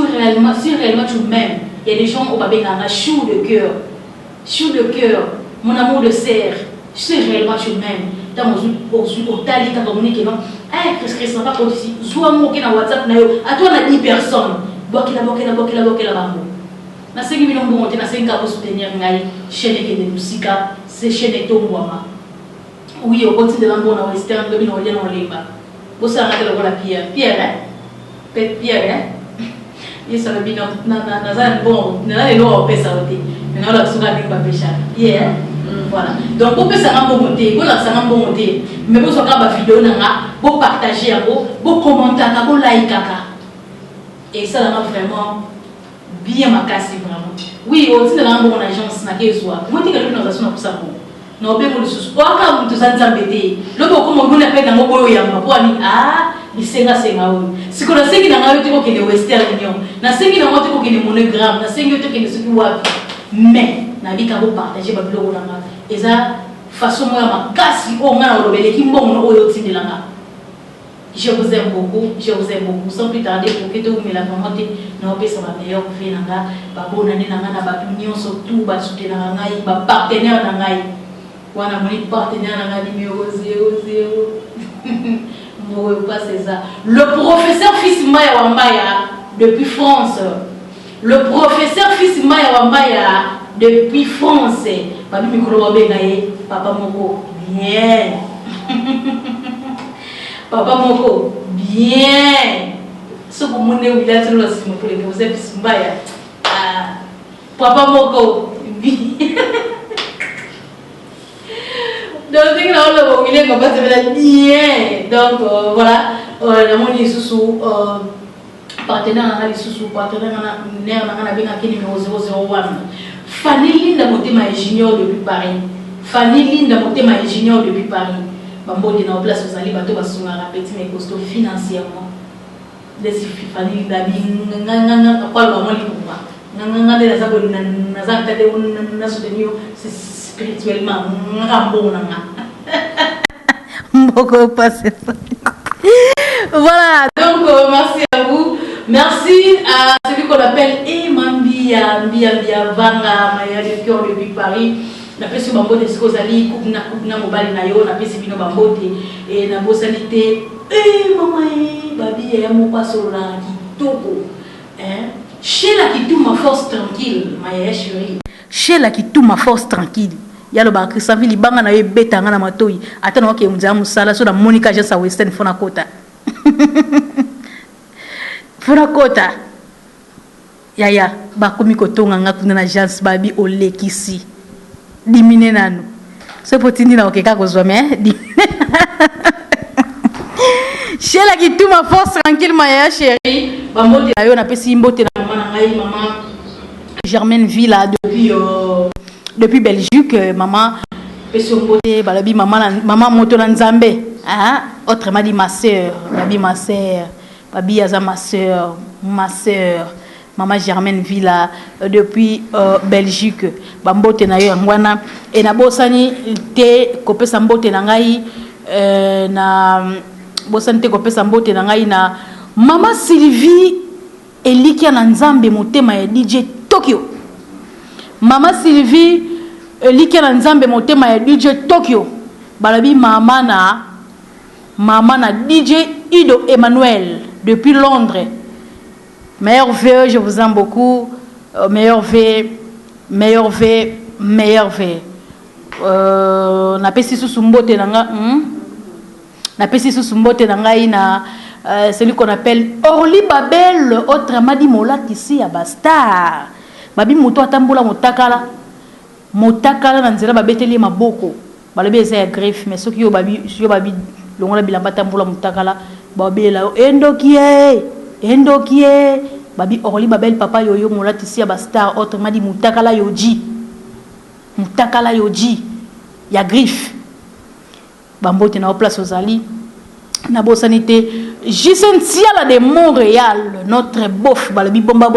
réellement tu m'aimes il y a des gens au babé na chaud de cœur mon amour de serre si réellement tu m'aimes tant que au tali quand on dit que non Christian pas comme ici soit moi qui na WhatsApp na yo à toi na 10 personnes bokela bango na sengi bino mbongo na sengi ka soutenir ngai chaîne ke de musika c'est chaîne tombwama oui au côté de l'ambo na western de bino ya na lemba bosa ngata lokola Pierre yesa la bino na za bon na le lo pesa ote na la suka ni ba pesha yeah voilà donc pour pesa ngam monter ko la ngam monter mais bosa ka ba vidéo na nga bo partager yango bo commenter ka bo like ka et ça là vraiment bien makasi vraiment oui au titre de mon agence na kezwa moi dit que nous avons ça pour ça na obengo lisusu waka mtu sanzambete loko komo nguna peta ngoboyo yamba kwa ni lisenga oyo sikola sengi na ngayo tiko kende western union na sengi na ngoto ko kende monogram na sengi to kende suki wapi mais na bika bo partager ba biloko na nga eza façon moya makasi o ngana olobele kimbongo oyo tindela nga je vous aime beaucoup sans plus tarder pour que tout me la commenter na opesa ba meilleur vie na nga ba bonane na nga na ba nyonso tout ba soutenir na ngai ba partenaire na ngai wana moni partenaire na nga numéro 00 pas c'est ça. Le professeur Fils Maya Wambaya depuis France. Le professeur Fils Maya Wambaya depuis France. Babi mikolo wabengaye papa moko bien. Papa moko bien. Ce que mon nez il a toujours le pour le professeur Fils Maya. Papa moko bien. Donc, il est comme ça, c'est bien. Donc, voilà, la monnaie est sous partenaire, partenaire, numéro 001. Fanny Linda Motema est junior depuis Paris. Fanny Linda Motema est junior depuis Paris. Bambo est en place, vous allez battre un petit mais costaud financièrement. Laissez Fanny Linda, spirituellement voilà donc merci à vous, merci à celui qu'on appelle Emambia Vanga Maya de cœur depuis Paris. Na pesi bambote sikozali kupna mobali na yo na pesi bino bambote et na bosalité mama babi ya mo paso la kitoko chez la kituma force tranquille Maya chérie chez la kituma force tranquille yalo ba Christian Vili banga na yebeta ngana matoi atana wake mza musala so na Monica Jessa Western fona kota Yaya, bakomi kotonga nga kuna na agence babi olekisi. Dimine nanu. C'est pour tindi na okeka kozwa mais Chéla qui tout ma force tranquillement ya chérie. Bambote na yo na pesi mbote na maman na ngai maman Germaine Villa depuis Belgique maman pesi mbote balabi maman moto na Nzambe. Ah, autrement dit ma sœur, babi aza ma sœur, maman Germaine Villa depuis Belgique. Bambote na yo ngwana et na bosani te kopesa mbote na ngai na bosante kopesa mbote na ngai na Mama Sylvie Elikia na Nzambe motema ya DJ Tokyo. Mama Sylvie Elikia na Nzambe motema ya DJ Tokyo. Balabi mama na DJ Ido Emmanuel depuis Londres. Meilleur vœu, je vous aime beaucoup. Meilleur vœu. Na pesi sous mbote na nga na pesi sous mbote na ngai na celui qu'on appelle Orly Babel, autrement dit Mola ici à Basta. Babi moto atambola motakala na nzela babeteli maboko. Balabi eza griffe mais soki yo babi longola bilamba tambola motakala babi la endokie babi Orly Babel papa yoyo Mola ici à Basta, autrement dit motakala yoji ya griffe. Bambote na place aux ali na bosanité Gisentia de Montréal, notre bof balabi bomba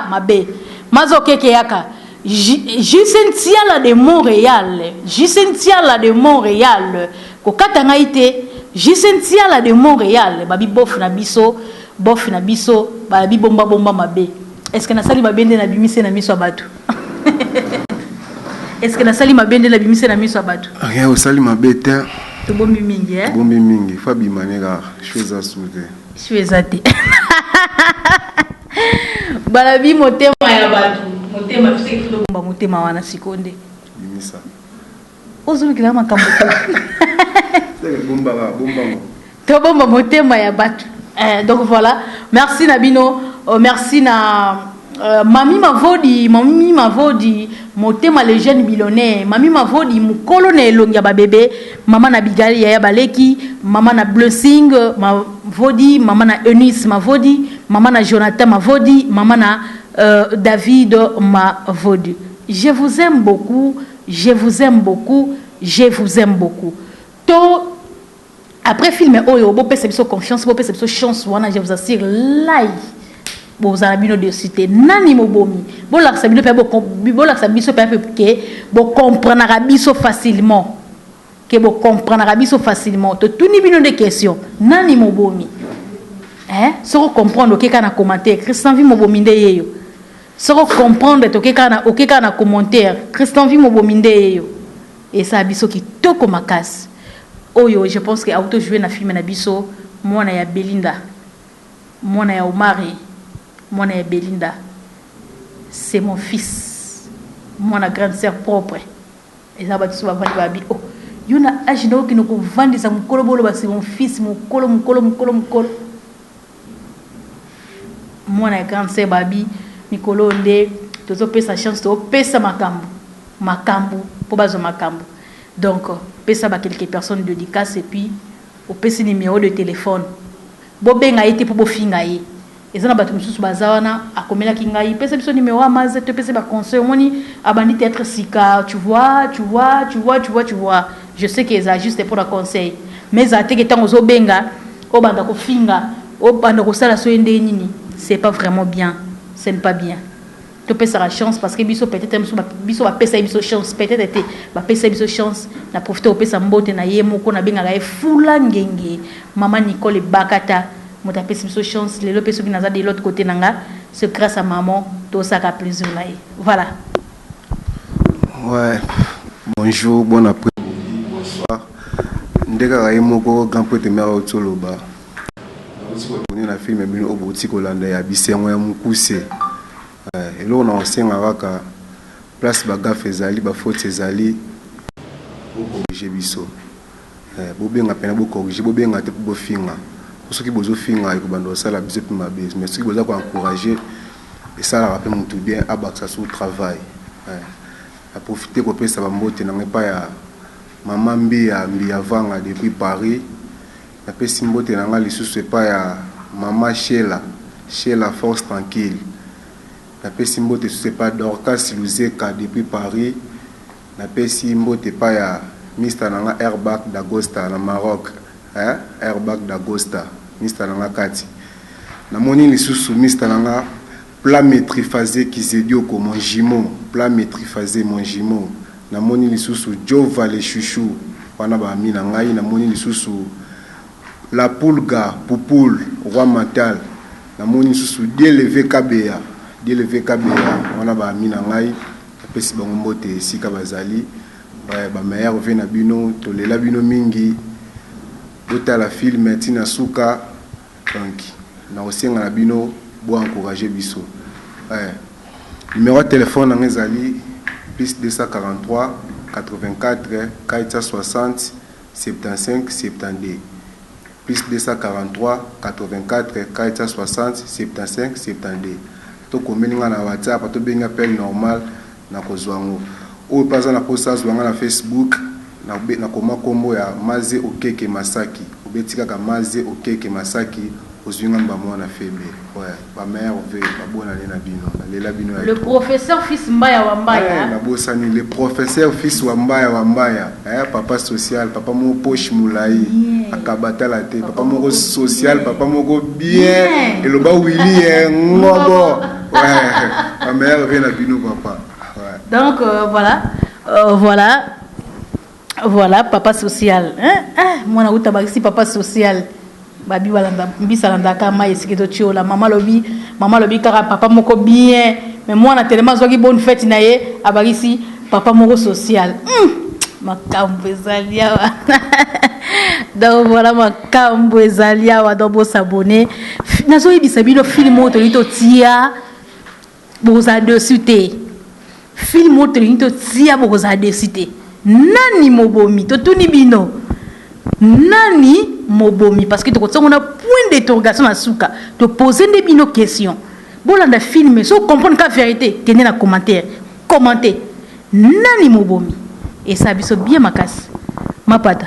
mabe mazoke keyaka Gisentia de Montréal ko katanga ite Gisentia de Montréal babi bof na biso balabi bomba mabe. Est-ce que na sali babende na bimise na miso abatu? Est-ce que na sali mabende la bimise na miso abatu?
Rien au sali mabete.
To bombi mingi eh?
Bombi mingi, fabi manega, chose à souder.
Chouezate. Balabi motema ya batu. Motema fise kilo bomba motema wana sikonde.
Bimisa.
Ozulu kila makambo.
Bomba.
To bomba motema ya batu. Donc voilà, merci Nabino, merci na Mami Mavodi motema les jeunes bilonnaires, Mami Mavodi mukolo na elongi ya babebe, mama na Bigali ya Baleki, mama na Blessing Mavodi, mama na Eunice Mavodi, mama na Jonathan Mavodi, mama na David Mavodi. Je vous aime beaucoup. To après film oyo bo pesa biso confiance, bo pesa biso chance wana, je vous assure live bo zabino de cité nani mobomi bo la sabino pe bo la sabiso pe que bo comprendre biso facilement to tuni bino de questions nani mobomi soko comprendre ke kana commentaire Christian vi mobomi nde yeyo soko comprendre to ke kana commentaire Christian vi mobomi nde yeyo et ça biso ki toko makasi. Oyo, je pense que auto jouer na film na biso, mwana ya Belinda, mwana ya Omari, mwana ya Belinda, c'est mon fils, mwana grande sœur propre. Et ça va tout souvent vendre babi. Oh, yuna agino qui nous vendre ça mukolo bolo ba c'est mon fils, mukolo. Mwana ya grande sœur babi, mikolo nde, tozo pesa chance to pesa makambu, po bazo makambu. Donc, pesa ba quelques personnes de dédicace et puis au pesa numéro de téléphone. Bobenga été pour bofingaye. Et ça na batu mususu bazawana akomela kingai pesa biso numéro amaze te pesa ba conseil moni abandi être sika, tu vois. Je sais que ça juste pour le conseil. Mais ça te que tango zo benga o banda ko finga, o banda ko sala so ende nini, c'est pas vraiment bien. Ce n'est pas bien. Tu peux la chance parce que biso peut-être biso va pesa biso chance peut-être va pesa biso chance na profiter au pesa mbote na yemo ko na benga ga fula ngenge maman Nicole Bakata mota pesa biso chance les lopes qui naza de l'autre côté nanga c'est grâce à maman tout ça ka plaisir là. Voilà.
Ouais. Bonjour, bon après-midi, bonsoir. Ndeka ga yemo ko grand pote mère otoloba. On a filmé mino oboti ko landa ya bisengo ya mukuse. Et là on a enseigné à place bagaf ezali ba faute ezali pour corriger biso bobenga pena bo corriger bobenga te bo finga
pour ceux qui besoin finir et bando ça la biso pe mabe mais ceux qui besoin encourager et ça la rappelle mon tout bien abaksa sur travail à profiter pour payer ça va mbote na pas ya maman mbi ya vanga depuis Paris na pe simbote na nga lisusu pas ya maman Sheila force tranquille na pe simbote c'est pas Dorcas Luzeka depuis Paris na pe simbote pas ya Mr Nanga Airbag d'Agosta na Maroc Airbag d'Agosta Mr Nanga Kati na moni lisusu Mr Nanga plat maîtriphasé qui se dit comme mon jimo plat maîtriphasé mon jimo na moni lisusu Jova les chouchou wana ba mi na ngai na moni lisusu la poulga poupoule roi mental na moni lisusu DLV KBA wana ba mi na ngai pesi bango mbote sika bazali ba meilleur vient na bino to lela bino mingi bota la film tina suka donc na osenga na bino bo encourager biso numéro de téléphone na ngezali plus 243 84 460 75 72 plus 243 84 460 75 72 to komelinga na WhatsApp to benga appel normal na kozwango o paza na posta zwanga na Facebook na koma kombo ya Maze Okeke Masaki obetika ka Maze Okeke Masaki ozwinga mbamo na febe ba mère ve ba bona na bino lela bino
le professeur fils Mbaya Wambaya
na bosani le professeur fils Wambaya papa social papa mo poche moulai akabata la te papa mo social papa mo bien et le ba Willy ngobo ba mère ve na bino papa
donc voilà papa social moi na uta bakisi papa social babi walanda mbisalanda kama esiketo chiola mama lobi kara papa moko bien mais moi na tellement zoki bonne fête na ye abakisi papa moko social makambo ezalia donc voilà makambo ezalia wa dobo s'abonner nazo yibisa bino film moto lito tia boza dessus te film moto lito tia boza dessus te nani mobomi to tuni bino nani mobomi parce que tu on a point d'interrogation à souka te poser des bino questions bolanda film so comprendre la vérité tenez la commentaire commenter nani mobomi et ça biso bien makasi mapata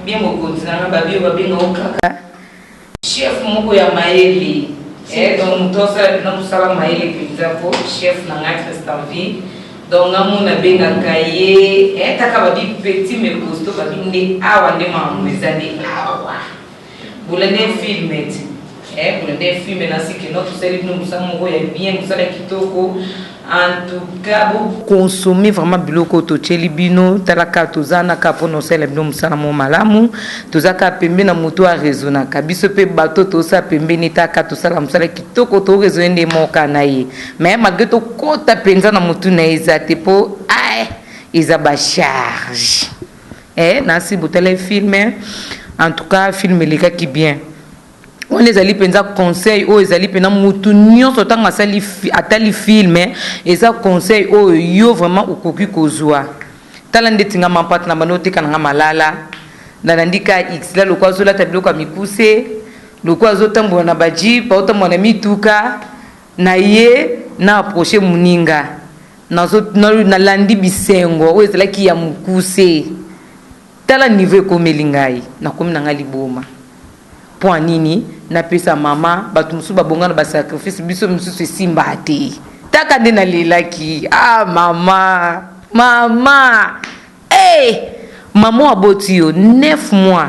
bien mokonzi na babi babi ngokaka chef moko ya maeli donc mutosala na musala maeli pinzapo chef na ngaki Christanvi donc amuna benga kaye taka babi petit mais costaud babi nde awa nde mamwezali awa bulande filmet bulande filme na siki no tuseli no musango ya bien musala kitoko en tout cas vous consommez vraiment biloko to cheli bino talaka tozana ka pono sele bino musala mo malamu tozaka pembe na moto a raisonna kabiso pe bato to sa pembe ni taka to sala musala kitoko to raisonner moka na ye mais malgré to kota penza na motu na ezate po ils ba charge na si botele filme en tout cas film leka ki bien on les ali penza conseil o ezali pena mutu nyonso tanga sali atali film eza conseil o yo vraiment okoki kozwa tala ndetinga mampata na banote kana malala na ndika x la lokwazo la tabilo kwa mikuse lokwazo tambo na baji pa otambo na mituka na ye na approcher muninga na landi bisengo o ezala ki ya mukuse tala niveau komelingai na komina ngali boma point nini na pesa mama batu musu babonga na ba sacrifice biso musu simba te taka nde na lelaki mama maman aboti yo 9 mois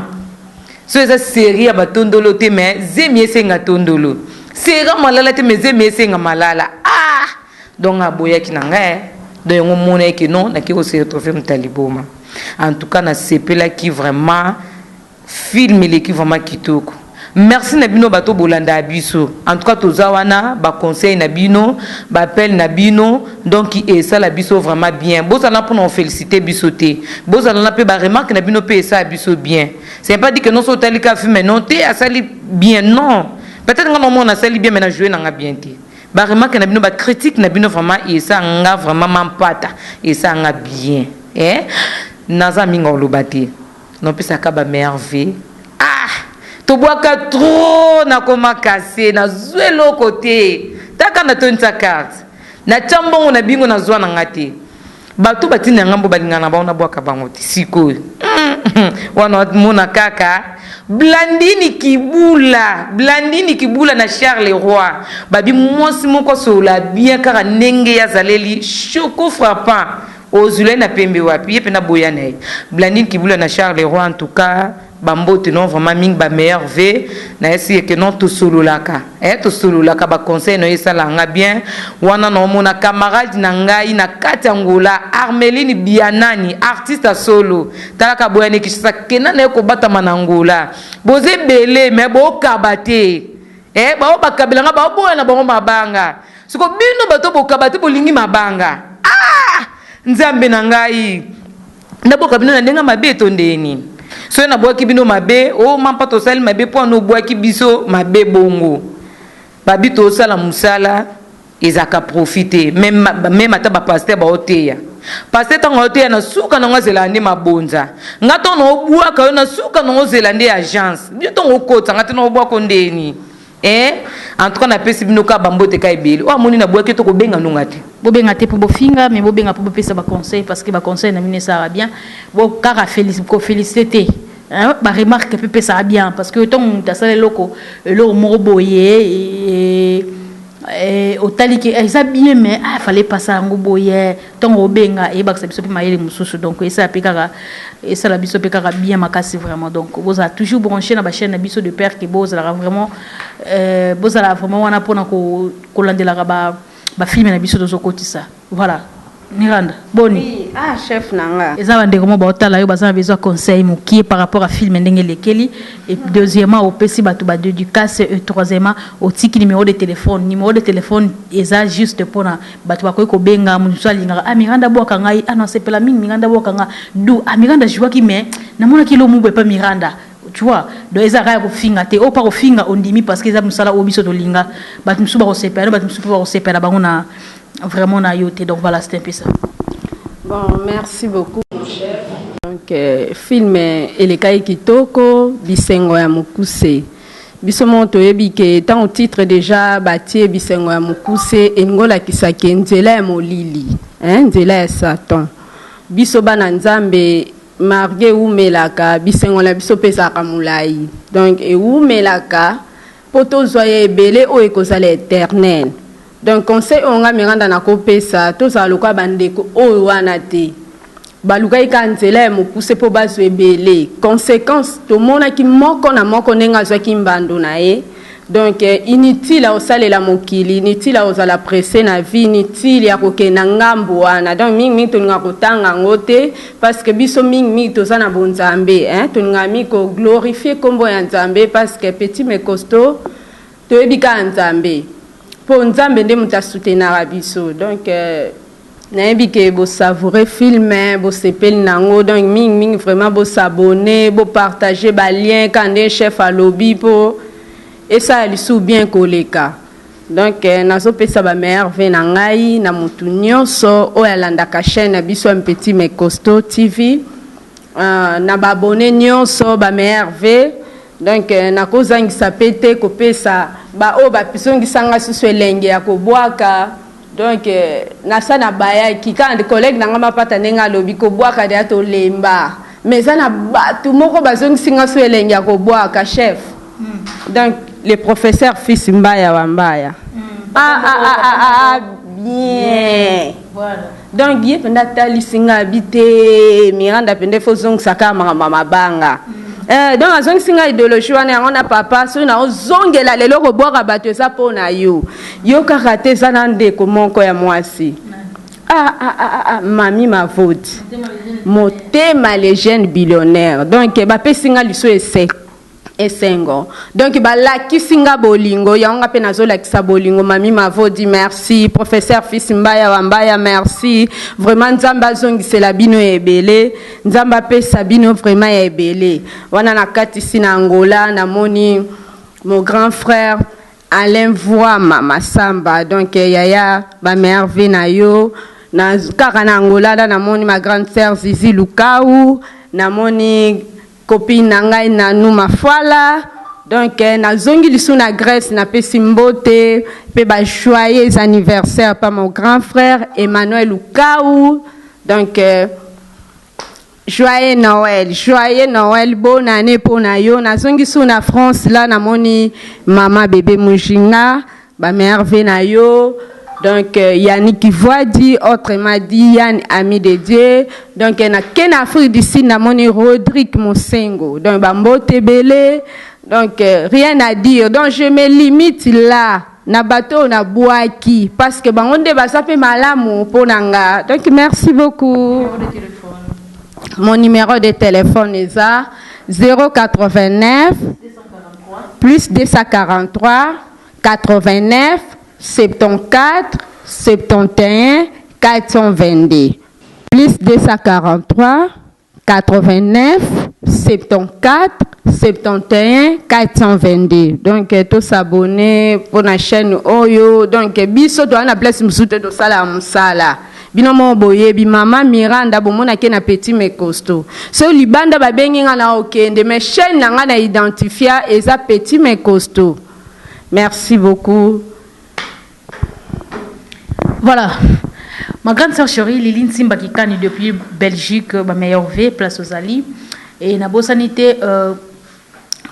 so eza série ya batondolo te mais zemi esenga tondolo sera malala te mais zemi esenga malala donc aboyaki na ngai donc yango mona eke non naki ko se retrouver mutaliboma en tout cas na sepela ki vraiment film eleki vraiment kitoko. Merci Nabino bato bolanda abiso. En tout cas tozawana ba conseil Nabino, ba appel Nabino donc et ça la biso vraiment bien. Bozala pour nous féliciter bisoté. Bozala pe ba remarque Nabino pe ça biso bien. C'est pas dit que non sotali ka film mais non té a sali bien non. Peut-être que non on a sali bien mais na jouer na bien té. Ba remarque Nabino ba critique Nabino vraiment et ça nga vraiment mampata et ça nga bien. Naza mingo lobate. Non plus ça ka ba merveille.
tobwaka trop nakoma kase nazwa eloko te taka na tonisa carte natia mbongo na bingo nazwa na nga te bato batina ngambo balingana na bango nabwaka bango te sikoyo wana mona kaka Blandini Kibula na Charles Roy babi mwasi moko sola bien kaka ndenge ya zaleli choco frappant ozulai na pembe wapi ye pena boyane Blandini Kibula na Charles Roy en tout cas bambote non vraiment ming ba meilleur v na esi que non to solo laka ba conseil no esala nga bien wana no mona camarade na ngai na kati Angola Armeline Bianani artiste solo talaka boyane kisa kena na ko batama na Angola boze belé mais bo kabate ba bakabela nga ba boyana bango mabanga siko bino bato bo kabate bolingi mabanga nzambe na ngai ndaboka bino na ndenga mabeto ndeni so na boaki bino mabe o mampa to sali mabe po no boaki biso mabe bongo babi to sala musala ezaka profiter même ata ba pasteur ba oteya pasteur tango oteya na suka na ngazela ndi mabonza ngato no boaka na suka na ngazela ndi agence bito ngokota ngati no boako ndeni en tout cas na pesi bino ka bambote ka ebeli o amoni na boaki to ko benga nunga te
bobenga te pour bofinga mais bobenga pour bopesa ba conseil parce que ba conseil na mine ça va bien bo kara féliciter ba remarque peut ça bien parce que ton ta sale loko lo moroboye et au tali que ça bien mais fallait pas ça ngoboye ton obenga e ba ça biso pe mayele mususu donc et ça pekara et ça la biso pekara bien makasi vraiment donc vous a toujours branché na ba chaîne na biso de père que boza la vraiment wana pona ko landela ba film na biso dozo kotisa voilà Miranda boni
oui chef nanga
ezaba ndeko mo ba otala yo bazana besoin conseil mukie par rapport à film ndenge lekeli et deuxièmement au pesi batu ba dédicace et troisièmement au tiki numéro de téléphone eza juste pona batu ba ko benga muso linga Miranda boka ngai non c'est pas la mine Miranda boka nga du Miranda joua ki mais na mona ki lo mu be pas Miranda tu vois donc eza raya ko finga te o pa ko finga ondimi parce que eza musala obiso to linga batu muso ba ko sepela batu muso ba ko sepela bango na vraiment na yoté donc voilà c'était un peu ça.
Bon, merci beaucoup mon chef. Donc film Elekai Kitoko Bisengo ya Mukuse. Biso monto yebi ke tant au titre déjà bâti Bisengo ya Mukuse engola kisake nzela ya molili, nzela ya Satan. Biso bana nzambe marge umelaka Bisengo la biso pesa kamulai. Donc umelaka poto zoye belé o ekozala éternel. Donc conseil onga miranda na kopesa to za lokwa bandeko o wana te baluka ikanzela mukuse po bazo ebele conséquence to mona ki moko na moko nenga zwa ki mbando na ye donc inutile au salela mokili inutile au la presser na vie inutile ya kokena ngambo wana donc mingi to nga kotanga ngote parce que biso mingi to za na bonzambe to nga mi ko glorifier kombo ya nzambe parce que petit mais costaud to ebika nzambe pour nzambe nde muta soutenir biso donc nayebi ke bo savourer film bo sepel nango donc ming vraiment bo s'abonner bo partager ba lien quand un chef à lobby pour et ça lui sou bien koleka donc nazo pesa ba merve na ngai na mutu nyonso o yalanda ka chaîne biso un petit mais costaud TV na ba abonné nyonso ba merve donc nakozangisa pete kopesa ba o ba pisongisanga susu elenge ya kobwaka donc nasana baya kika de collègue nanga mapata nenga lobi kobwaka de ato lemba mais sana batu moko bazongisinga su elenge ya kobwaka chef donc le professeur fils mbaya wa mbaya bien voilà donc ye penda talisinga habité Miranda pende fozongisa kama mabanga donc azongi singa idéologie wana yango na papa so na ozongela lelo ko boka bato eza pona yo kaka te eza na ndeko moko ya mwasi mami mavodi motema les jeunes billionnaires donc bapesinga liso esengo donc balakisinga bolingo yango pe nazolakisa bolingo mami mavodi merci professeur fils mbaya wa mbaya merci vraiment nzamba azongisela bino ebele nzamba apesa bino vraiment ebele wana na kati si na Angola na moni mon grand frère Alain Voama Masamba donc yaya ba merve na yo na kaka na Angola na moni ma grande sœur Zizi Lukau na moni copine nangai na Numa Fala Donc nazongi lisu na Grèce na pesi mbote pe ba joyeux anniversaire pa mon grand frère Emmanuel Lukaou. Donc joyeux Noël, bonne année pour Nayo. Nazongi sou na France là namoni maman bébé Mujinga, ba mère Venayo. Donc Yannick Voidi, autrement dit Yann ami de Dieu. Donc na ken Afrique d'ici namoni Rodrigue Mosengo. Donc bambote belé. Donc rien à dire. Donc je me limite là. Na bateau na boaki parce que bango nde basape malamu pour nanga. Donc merci beaucoup. Mon numéro de téléphone est à 089 plus 243 89 74 71 422 plus 243 89 74 71 422. Donc tous s'abonner pour la chaîne Oyo. Donc biso doit na place msoute do sala msala. Binomo boye bi mama Miranda bomona ke na petit mais costaud. So libanda ba bengi nga na okende mais chaîne nga na identifier eza petit mais costaud. Merci beaucoup.
Voilà. Ma grande sœur chérie, Liline Simba Kikani depuis Belgique, ma meilleure V, place aux Ali. Et na bosanité,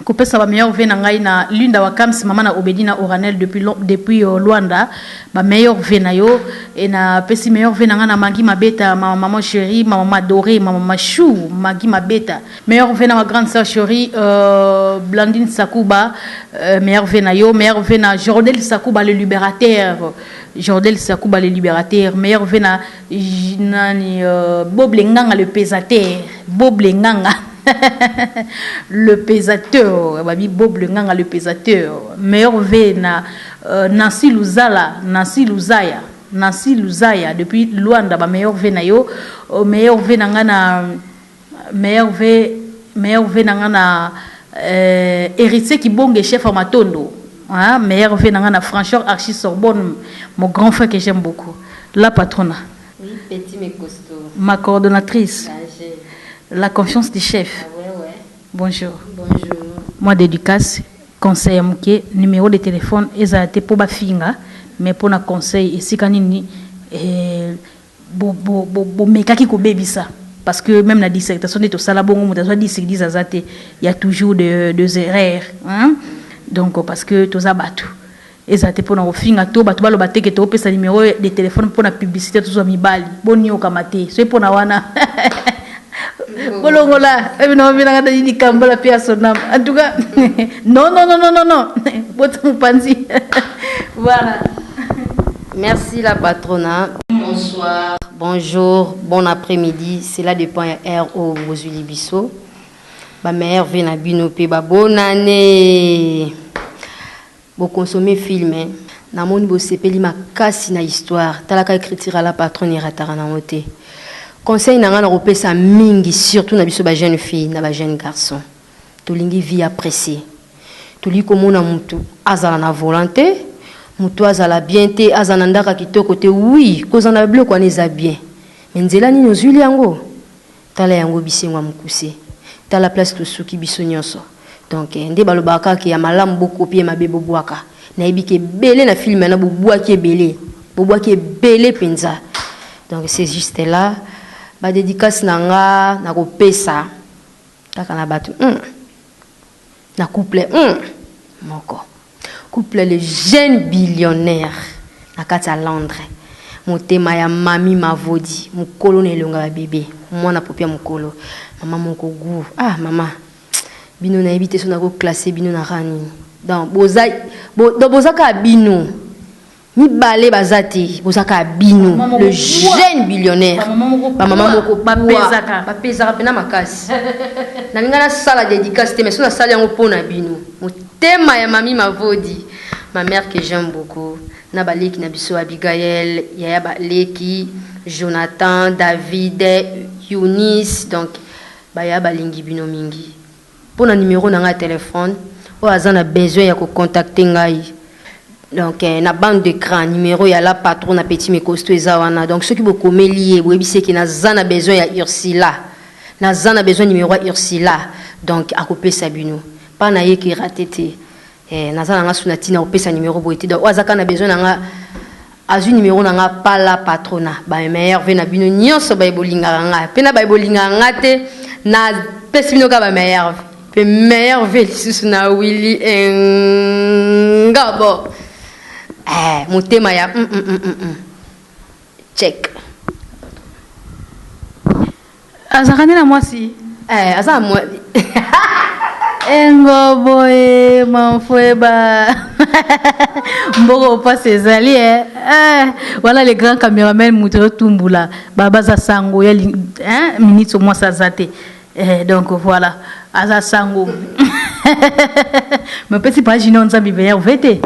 coupé ça va meilleure V nangai na Lunda Wakams, maman na Obedina Oranel depuis Luanda, ma meilleure V na yo. Et na pesi meilleure V nanga na Magi Mabeta, ma maman chérie, ma maman dorée, ma maman chou, Magi Mabeta. Meilleure V na ma grande sœur chérie, Blandine Sakouba, meilleure V na yo, meilleure V na Jordel Sakouba le libérateur. Jordel Sakouba le libérateur, meilleur vena nani Bob Lenganga le pesateur, Bob Lenganga le pesateur, babi Bob Lenganga le pesateur, meilleur vena Nancy Luzala, Nancy Luzaya depuis Luanda, ba meilleur vena yo, meilleur vena ngana meilleur vena ngana héritier qui bonge chef à Matondo. Hein, meilleur venant à Francheur Archie Sorbonne, mon grand frère que j'aime beaucoup. La patronne.
Oui, petit mais costaud.
Ma coordonnatrice. La confiance du chef.
Ah, ouais.
Bonjour.
Bonjour.
Moi, dédicace, conseil à mouké, numéro de téléphone, ezate pour bafinga, mais pour na conseil, ici, kanini, mekaki ko baby ça. Parce que même la dissertation de tout ça, la bonne, il y a toujours des erreurs. Hein? Donc parce que tous abattu ezate pour na ofinga to batu balo bateke to pesa numéro de téléphone pour la publicité tous amibali boni okamate so pour na wana bolongola ebino mina ngada ni kambala pia sonam en tout cas non botu panzi. Voilà.
Merci la patronne. Bonsoir, bonjour, bon après-midi. Cela dépend RO Mozuli Bisso. Ma mère vient à Binope, bonne année. Bon consommer film, na moni bo sepeli makasi na histoire. Talaka écriture à la patronne iratara na moté. Conseil na ngana kopesa mingi surtout na biso ba jeune fille na ba jeune garçon. Tolingi vie apprécier. Toli komona mutu azala na volonté, mutu azala bien te azana ndaka kitoko te oui, kozana bloko aneza bien. Menzela ni nozuli yango. Tala yango bisengwa mukuse. Dans la place de Souki Bissonyoso. Donc, ndé balobaka ki ya malamu boko pie mabe boboaka. Na ebike belé na film na boboaki belé. Boboaki belé penza. Donc c'est juste là ba dédicace nanga na kopesa. Kaka na batu. Na couple moko. Couple le jeune billionnaire na kati à Londres. Motema ya mami Mavodi, mukolo ne longa ba bébé. Mwana popia mukolo. Maman mon kogu. Ah maman. Bino na ebité so na ko classer bino na rani. Donc bozaka bino. Mi balé bazati, bozaka bino, le jeune billionnaire. Maman moko bapezaka pena makasi. Na linga na sala dédicace mais so na sala yango pona bino. Motema ya mami Mavodi. Ma mère que j'aime beaucoup. Na baleki na biso Abigail, Yaya baleki, Jonathan, David, Eunice, donc baya balingi bino mingi. Pour un numéro na téléphone, o azana besoin ya ko contacter ngai. Donc na bande d'écran numéro ya la patron na petit me costo ezawana. Donc ceux qui vous comelier, vous ebise ki na zana besoin ya Ursula. Na zana besoin numéro ya Ursula. Donc à couper Sabino. pas na qui raté naza nga suna tina opesa numéro boité donc wazaka na besoin nga azu numéro nga pas la patrona ba meilleur ve na bino nyonso ba bolinga nga pe na ba bolinga nga te na pesi bino ka ba meilleur pe meilleur ve lisusu na Willy ngabo motema ya check
azakane na mwasi
aza moi
Ngobo Manfoueba Mboro pas ses alliés voilà les grands caméramans Moutero Tumbula Baba Sango minutes au moins ça zate donc voilà Aza Sango mais petit pas gêné on s'habille meilleur vete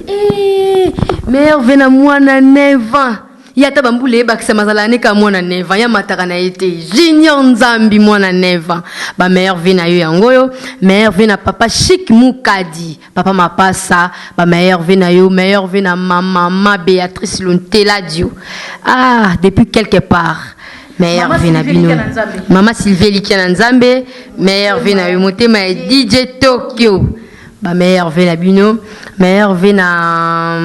meilleur vena moi na 9 ans yata bambule bakisa mazalane ka mwana 9 ans ya mataka na été junior nzambi mwana 9 ans ba meilleur vena yo yangoyo meilleur vena papa chic mukadi papa mapasa ba meilleur vena yo meilleur vena mama Béatrice Luntela Dio depuis quelque part meilleur vena bino mama Sylvie Likia Nzambe meilleur vena yo motema DJ Tokyo ba meilleur vena bino meilleur vena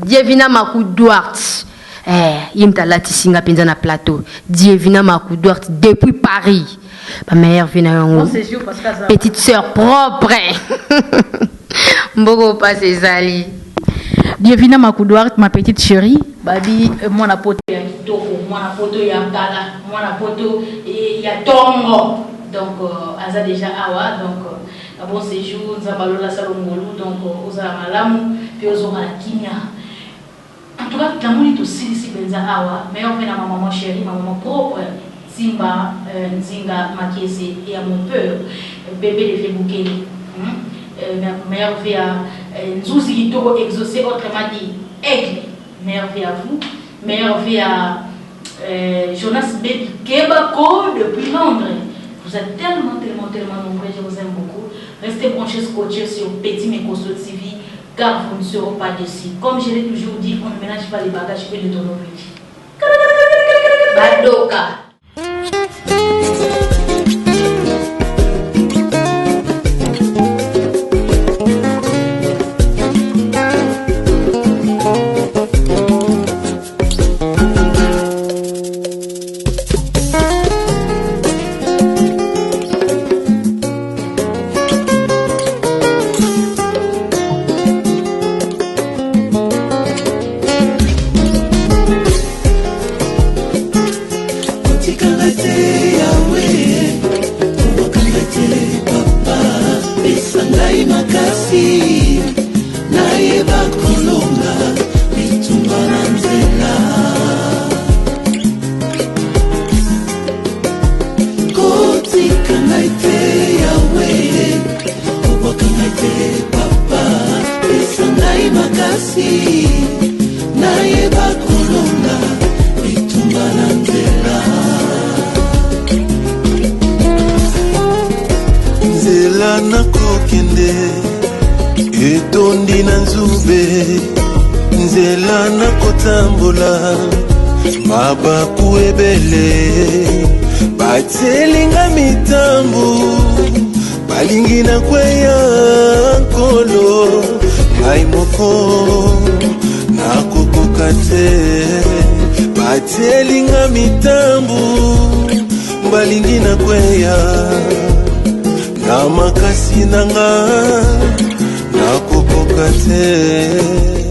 Dievina Makou Duarte yimta lati singa penza na plateau Dievina Makou Duarte depuis Paris ba meilleur vena yango petite sœur propre mboko pas ezali
Dievina Makou Duarte ma petite chérie babi mwana poto ya kitoko mwana poto ya kala mwana poto ya tongo donc aza déjà awa donc un bon séjour nzambalola salongolu donc ozala malamu puis ozonga na kimia en tout cas tamoni to si benza awa meilleur vena maman chérie maman propre Simba Nzinga Makiese et à mon peur bébé de Febukeli meilleur via Nzuzi Kitoko exaucé autrement dit aigle meilleur via vous meilleur via Jonas Baby Kebako depuis Londres. Vous êtes tellement nombreux, je vous aime beaucoup. Restez branchés, scotchés sur Petit Mekoso TV, car vous ne serez pas déçus. Comme je l'ai toujours dit, on ne ménage pas les bagages et les tonobliques. Badoka.
Batelinga mitambu balingi na kweya nkolo ngai moko nakokoka te batelinga mitambu balingi na kweya na makasi nanga nakokoka te